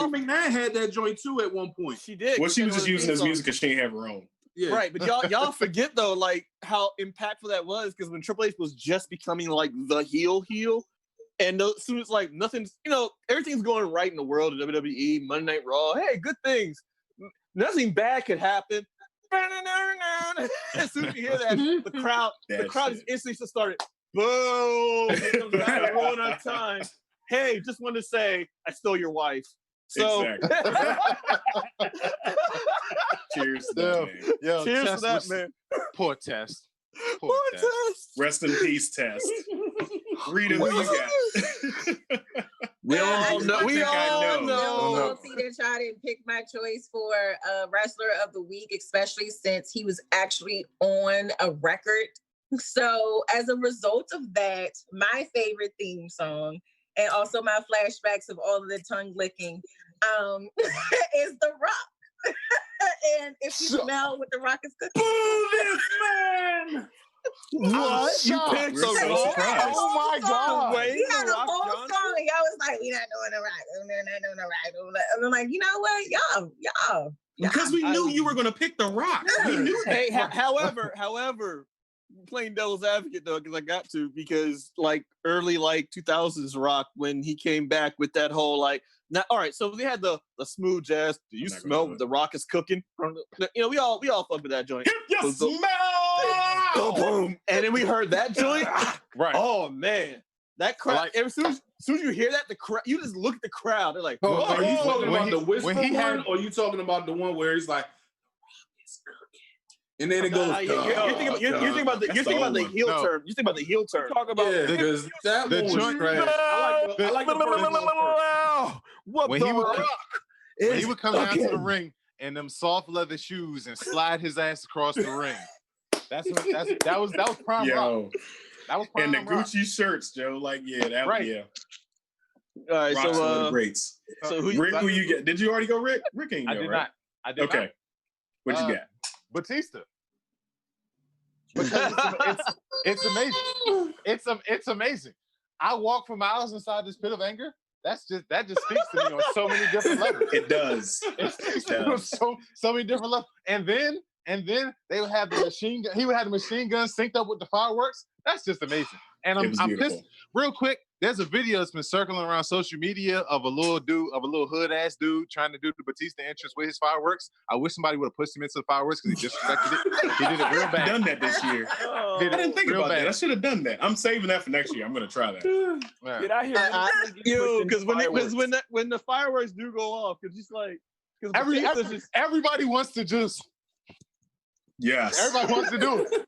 McNair had that joint too at one point. She did. Well, she was just using his music because she didn't have her own. Yeah. Right, but y'all forget though, like how impactful that was because when Triple H was just becoming like the heel, and as soon as like nothing's, everything's going right in the world of WWE, Monday Night Raw. Hey, good things. Nothing bad could happen. As soon as you hear that, the crowd is instantly just started. Boom! It comes back rolling on time. Hey, just wanted to say I stole your wife. So exactly. Cheers to that, man. Yo, cheers to that, man. Poor Test. Poor Test. Rest in peace, Test. Rita, who you got? We all know. See that y'all didn't pick my choice for wrestler of the week, especially since he was actually on a record. So as a result of that, my favorite theme song and also my flashbacks of all of the tongue licking is The Rock. And if you smell what The Rock is cooking. Boo this man! What? You picked The Rock? Oh my God. Wait, he had a whole song and y'all was like, we not doing The Rock. We're not doing The Rock. And I'm like, you know what? Y'all. Because we knew you were going to pick The Rock. We knew that. Hey, however, playing devil's advocate though, because like early 2000s Rock when he came back with that whole all right, so they had the smooth jazz. Do you smell what The Rock is cooking? We all fuck with that joint. If you smell, boom, and then we heard that joint. Right. Oh man, that crowd. As soon as you hear that, the crowd. You just look at the crowd. They're like, are you talking about the whisper one, or are you talking about the one where he's like, and then it goes. You're thinking about the heel turn. You think about the heel turn. Talk about because that one was trash. I like the first one. When he would come down to the ring in them soft leather shoes and slide his ass across the ring. That was prime rock. That was prime and the rock. Gucci shirts, Joe. All right, Rock's one of the greats. So Rick, who you get? Did you already go, Rick? Rick ain't go, I did right? not. I did okay. not. What you got? Batista. Because it's amazing. It's amazing. I walk for miles inside this pit of anger. That just speaks to me on so many different levels. It does. It speaks to me on so many different levels. And then they would have the machine gun. He would have the machine gun synced up with the fireworks. That's just amazing. And I'm pissed. Real quick, there's a video that's been circling around social media of a little hood ass dude trying to do the Batista entrance with his fireworks. I wish somebody would have pushed him into the fireworks because he disrespected it. He did it real bad. Done that this year. I didn't think about that. I should have done that. I'm saving that for next year. I'm gonna try that. Did I hear? Because when the fireworks do go off, it's just like everybody wants to just. Yes. Everybody wants to do it.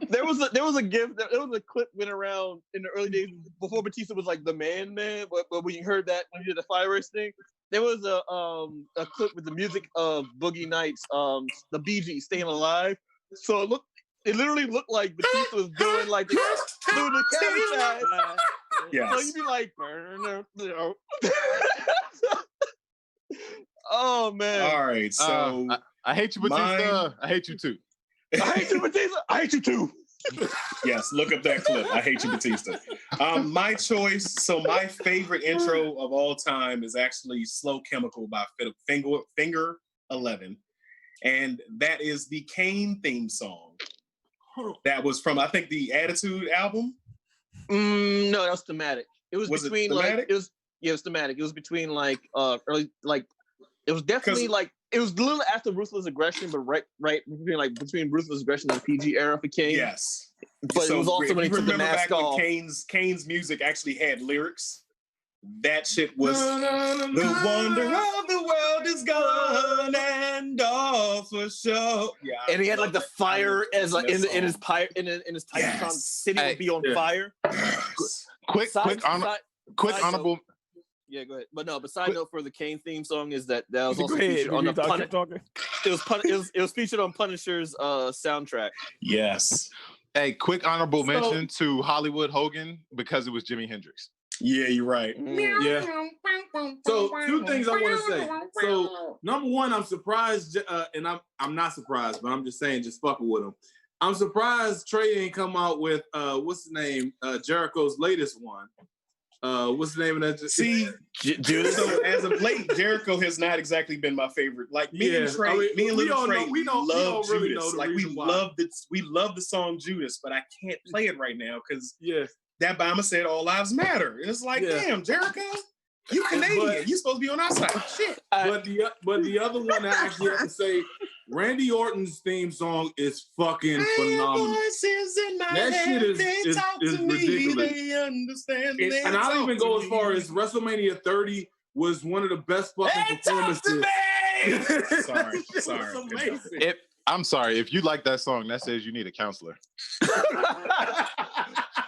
There was a clip went around in the early days before Batista was like the man, but when you heard that when he did the fireworks thing, there was a clip with the music of Boogie Nights, the Bee Gees, Staying Alive. So it literally looked like Batista was doing like doing the camera shot. Yes. So you'd be like, oh man. All right, so I hate you, Batista. I hate you too. I hate you, Batista. I hate you too. Yes, look up that clip. I hate you, Batista. My choice. So my favorite intro of all time is actually "Slow Chemical" by Finger 11, and that is the Kane theme song. That was from I think the Attitude album. No, that was thematic. It was between thematic? it was thematic. It was between early it was definitely it was a little after Ruthless Aggression, but right between Ruthless Aggression and the PG era for Kane. Yes, but it was also when he took the mask off. Kane's music actually had lyrics. That shit was the wonder of the world is gone and all for sure. Yeah, and he had the fire as in his Titantron city would be on fire. Quick honorable. Yeah, go ahead. But side note for the Kane theme song is that was also featured featured on the Punisher. It was featured on Punisher's soundtrack. Yes. Hey, quick honorable mention to Hollywood Hogan because it was Jimi Hendrix. Yeah, you're right. Yeah. So 2 things I want to say. So number one, I'm surprised, and I'm not surprised, but I'm just saying, just fucking with him. I'm surprised Trey ain't come out with what's the name? Jericho's latest one. What's the name of that? See, Judas. so as of late, Jericho has not exactly been my favorite. Like me and Trey, me and Little Trey, we love Judas. Like we love the song Judas, but I can't play it right now because that Bama said all lives matter. And it's like, damn, Jericho, you Canadian. You supposed to be on our side. Shit. But the other one I actually have to say, Randy Orton's theme song is fucking phenomenal. That shit is ridiculous. They understand. And I'll even go as far as WrestleMania 30 was one of the best fucking performances. Sorry. I'm sorry. If you like that song, that says you need a counselor.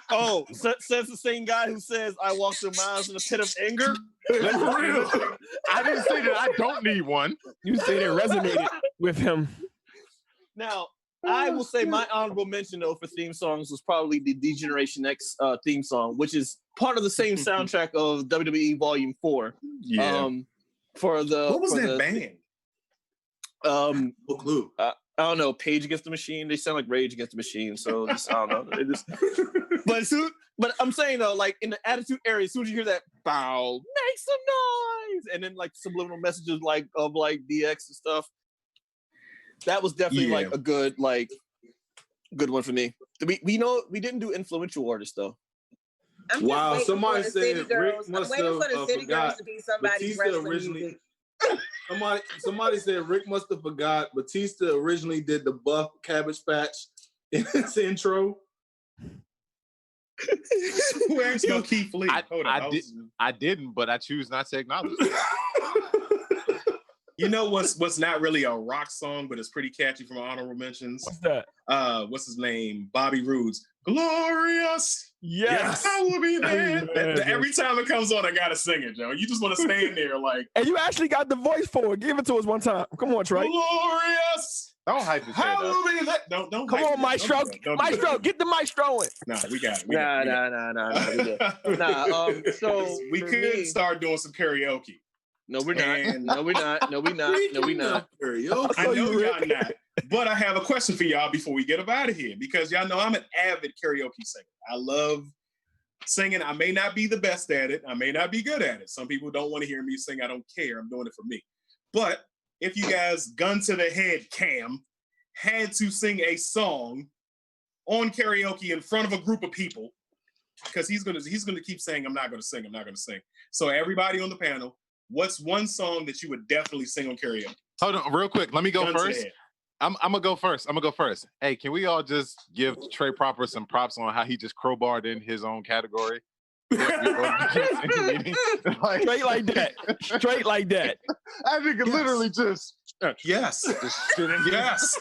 Oh, says the same guy who says I walk through miles in a pit of anger. That's real. I didn't say that I don't need one. You said it resonated with him. Now, I will say my honorable mention though for theme songs was probably the D-Generation X theme song, which is part of the same soundtrack of WWE Volume 4. Yeah. For the what was that band? No clue. I don't know. Page Against the Machine. They sound like Rage Against the Machine. So just, I don't know. But I'm saying though, like in the Attitude Era, as soon as you hear that, bow, make some noise, and then like subliminal messages like of like DX and stuff. That was definitely like a good one for me. We didn't do influential artists though. Wow, somebody said Rick must have forgot. Batista originally. Somebody said Rick must have forgot. Batista originally did the Buff Cabbage Patch in his intro. Who asked you Keith Lee? I didn't, but I choose not to acknowledge. You know what's not really a rock song, but it's pretty catchy from honorable mentions? What's that? What's his name? Bobby Roode's Glorious. Yes. I will be there. Every time it comes on, I gotta sing it, Joe. You just want to stand there like. And you actually got the voice for it. Give it to us one time. Come on, Trey. Glorious. Don't hype it. How will be that? Don't. Come on, Maestro. Maestro, get the maestro in. Nah, we got it. Nah. So we could start doing some karaoke. No, we're not. No, we're not. Karaoke. I know y'all not. But I have a question for y'all before we get up out of here, because y'all know I'm an avid karaoke singer. I love singing. I may not be the best at it. I may not be good at it. Some people don't want to hear me sing. I don't care. I'm doing it for me. But if you guys, gun to the head, Cam, had to sing a song on karaoke in front of a group of people, because he's gonna keep saying, I'm not gonna sing. So everybody on the panel, what's one song that you would definitely sing on karaoke? Hold on, real quick. Let me go first. I'm gonna go first. Hey, can we all just give Trey Proper some props on how he just crowbarred in his own category? Straight like that. I think it literally just yes,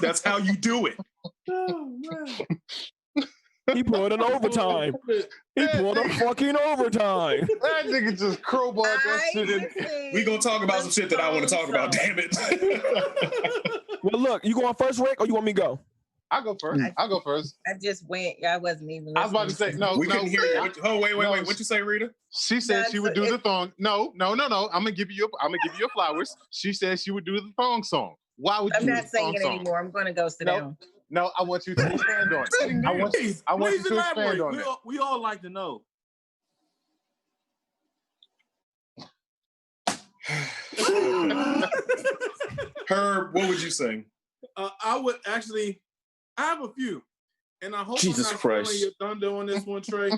that's how you do it. Oh man. He pulled an overtime. He pulled a fucking overtime. That nigga just crowbarred that shit in. We gonna talk about some shit that I want to talk about. Damn it. Well, look, you going first, Rick, or you want me to go? I'll go first. I just went. I wasn't even listening. I was about to say no. We couldn't hear you. Oh, wait. What you say, Rita? She said she would do the thong. No. I'm gonna give you your flowers. She said she would do the thong song. Why would you? I'm not saying it anymore. I'm gonna go sit down. No, I want you to expand on it. I want you to expand on it. We all like to know. Herb, what would you sing? I would actually. I have a few, and I hope Jesus I'm not Christ. stealing your thunder on this one, Trey.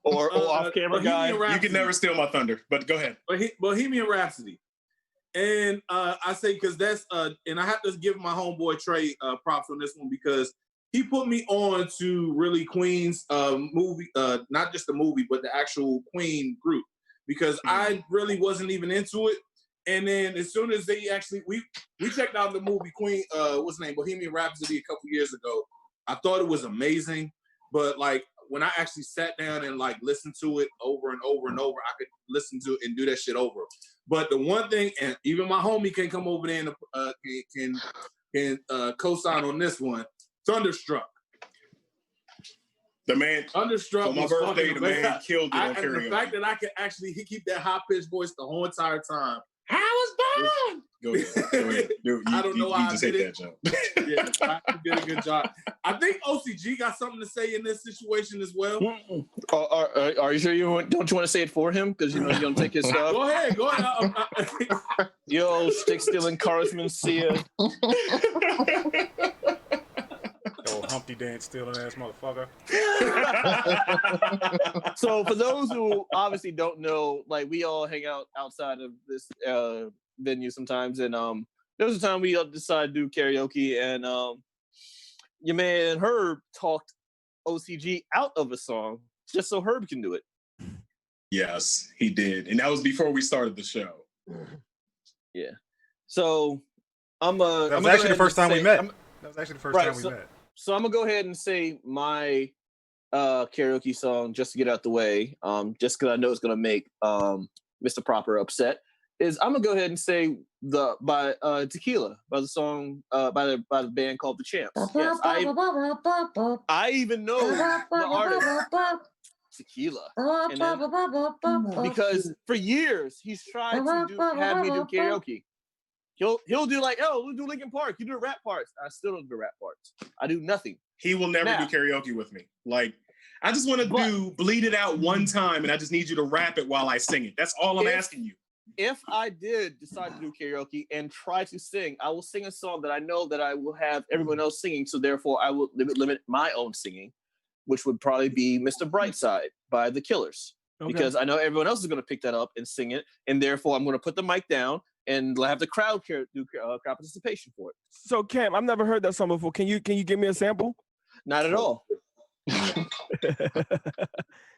or off-camera guy. You can never steal my thunder, but go ahead. Bohemian Rhapsody, and I say because that's and I have to give my homeboy Trey props on this one because he put me on to really Queen's movie, not just the movie, but the actual Queen group because I really wasn't even into it. And then as soon as they actually, we checked out the movie Queen, what's the name, Bohemian Rhapsody a couple years ago. I thought it was amazing, but like when I actually sat down and like listened to it over and over and over, I could listen to it and do that shit over. But the one thing, and even my homie can come over there and can co-sign on this one, Thunderstruck. The man, Thunderstruck for my birthday, the man killed it on and karaoke. the fact that I could actually keep that high-pitched voice the whole entire time, I was born. Go ahead. Dude, I don't know why I did it. That jump. Yeah, I did a good job. I think OCG got something to say in this situation as well. Are you sure don't you want to say it for him? Because you know you're gonna take his stuff. Go ahead. Yo, stick stealing Carsman, see ya. Yo, Humpty Dance stealing ass motherfucker. So for those who obviously don't know, like we all hang out outside of this venue sometimes, and there was a time we decided to do karaoke, and your man Herb talked OCG out of a song just so Herb can do it. Yes, he did, and that was before we started the show. Yeah. So that was actually the first time we met. So I'm gonna go ahead and say my karaoke song just to get out the way, just because I know it's gonna make Mr. Proper upset. I'm gonna go ahead and say by Tequila, by the song by the band called The Champs. Yes, I even know the artist Tequila, and then, because for years he's tried to have me do karaoke. He'll do like, oh, we'll do Linkin Park. You do the rap parts. I still don't do rap parts. I do nothing. He will never do karaoke with me. Like, I just want to do Bleed It Out one time, and I just need you to rap it while I sing it. That's all I'm asking you. If I did decide to do karaoke and try to sing, I will sing a song that I know that I will have everyone else singing, so therefore I will limit my own singing, which would probably be Mr. Brightside by The Killers. Okay. Because I know everyone else is going to pick that up and sing it, and therefore I'm going to put the mic down and have the crowd do crowd participation for it. So Cam, I've never heard that song before. Can you give me a sample? Not at all.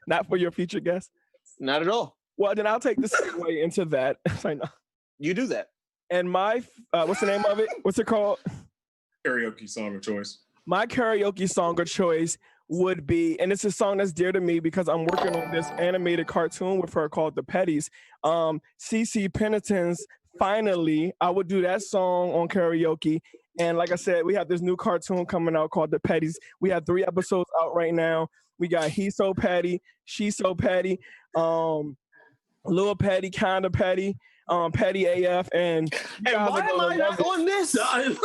Not for your future guest? Not at all. Well, then I'll take the segue into that. No. You do that. And my, what's the name of it? What's it called? Karaoke song of choice. My karaoke song of choice would be, and it's a song that's dear to me because I'm working on this animated cartoon with her called The Petties. CC Penitence, Finally, I would do that song on karaoke. And like I said, we have this new cartoon coming out called The Petties. We have 3 episodes out right now. We got He So Petty, She So Petty, Lil Petty, Kinda Petty, Petty AF, and why am I not on this? And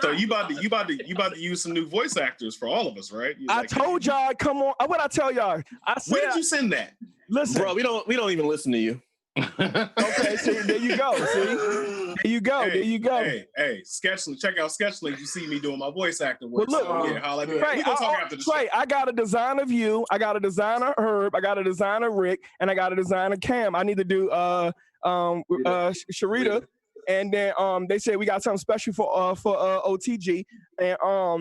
so you about to use some new voice actors for all of us, right? I told y'all, come on. What I tell y'all? I said, where did you send that? Listen, bro, we don't even listen to you. Okay, so there you go. See, there you go. Hey, there you go. Hey, Sketchlink. Check out Sketchlink. You see me doing my voice acting work. Well, look, so, yeah, holla at me. We gonna talk after the show. I got a designer View. I got a designer Herb. I got a designer Rick, and I got a designer Cam. I need to do Sharita. And then they said we got something special for OTG. And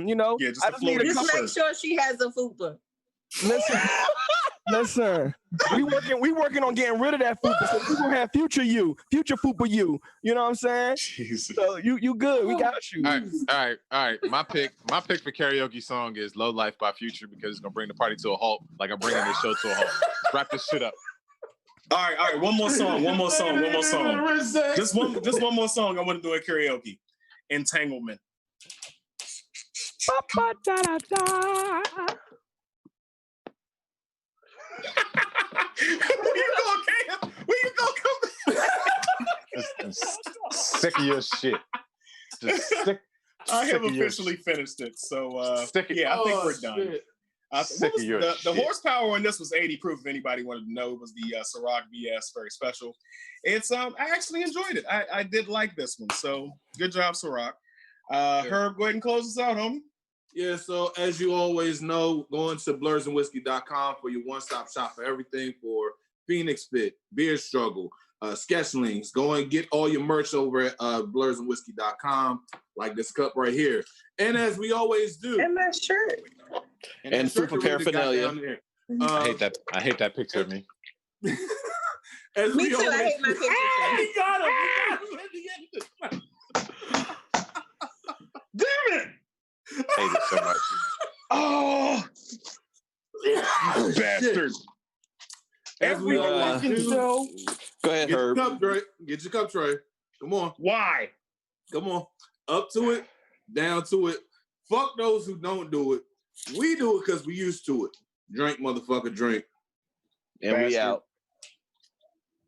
yeah, just make sure she has a fupa. Listen, we working on getting rid of that fupa, so we gonna have future fupa you. You know what I'm saying? Jesus. So you good? We got you. All right. My pick for karaoke song is "Low Life" by Future because it's gonna bring the party to a halt. Like I'm bringing this show to a halt. Wrap this shit up. All right. One more song. Just one more song. I want to do a karaoke. Entanglement. Where you go, Cam? Where you go? Come sick of your shit. Just sick. I have officially finished it. So I think we're done. The horsepower on this was 80 proof. If anybody wanted to know, it was the Ciroc VS very special. It's I actually enjoyed it. I did like this one. So good job, Ciroc. Herb, go ahead and close us out, homie. Yeah, so as you always know, go into blursandwhiskey.com for your one-stop shop for everything for FNX Fit, Beer Struggle, Sketchlings. Go and get all your merch over at blursandwhiskey.com, like this cup right here. And as we always do. And that shirt. And fupa paraphernalia. I hate that picture of me. Me too, I hate my picture. He got him. Damn it! I hate it so much. Oh, bastard! As we always do, go ahead, Herb. Get your cup tray. Come on. Why? Come on. Up to it, down to it. Fuck those who don't do it. We do it because we used to it. Drink, motherfucker, drink. And bastard. We out.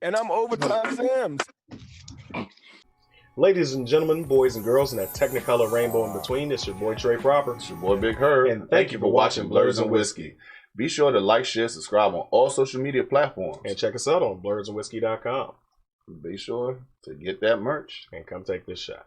And I'm Overtime Sims. Ladies and gentlemen, boys and girls, and that technicolor rainbow in between, it's your boy Trey Proper. It's your boy Big Herb. And thank you for watching Blurs and Whiskey. Be sure to like, share, subscribe on all social media platforms. And check us out on blursandwhiskey.com. Be sure to get that merch. And come take this shot.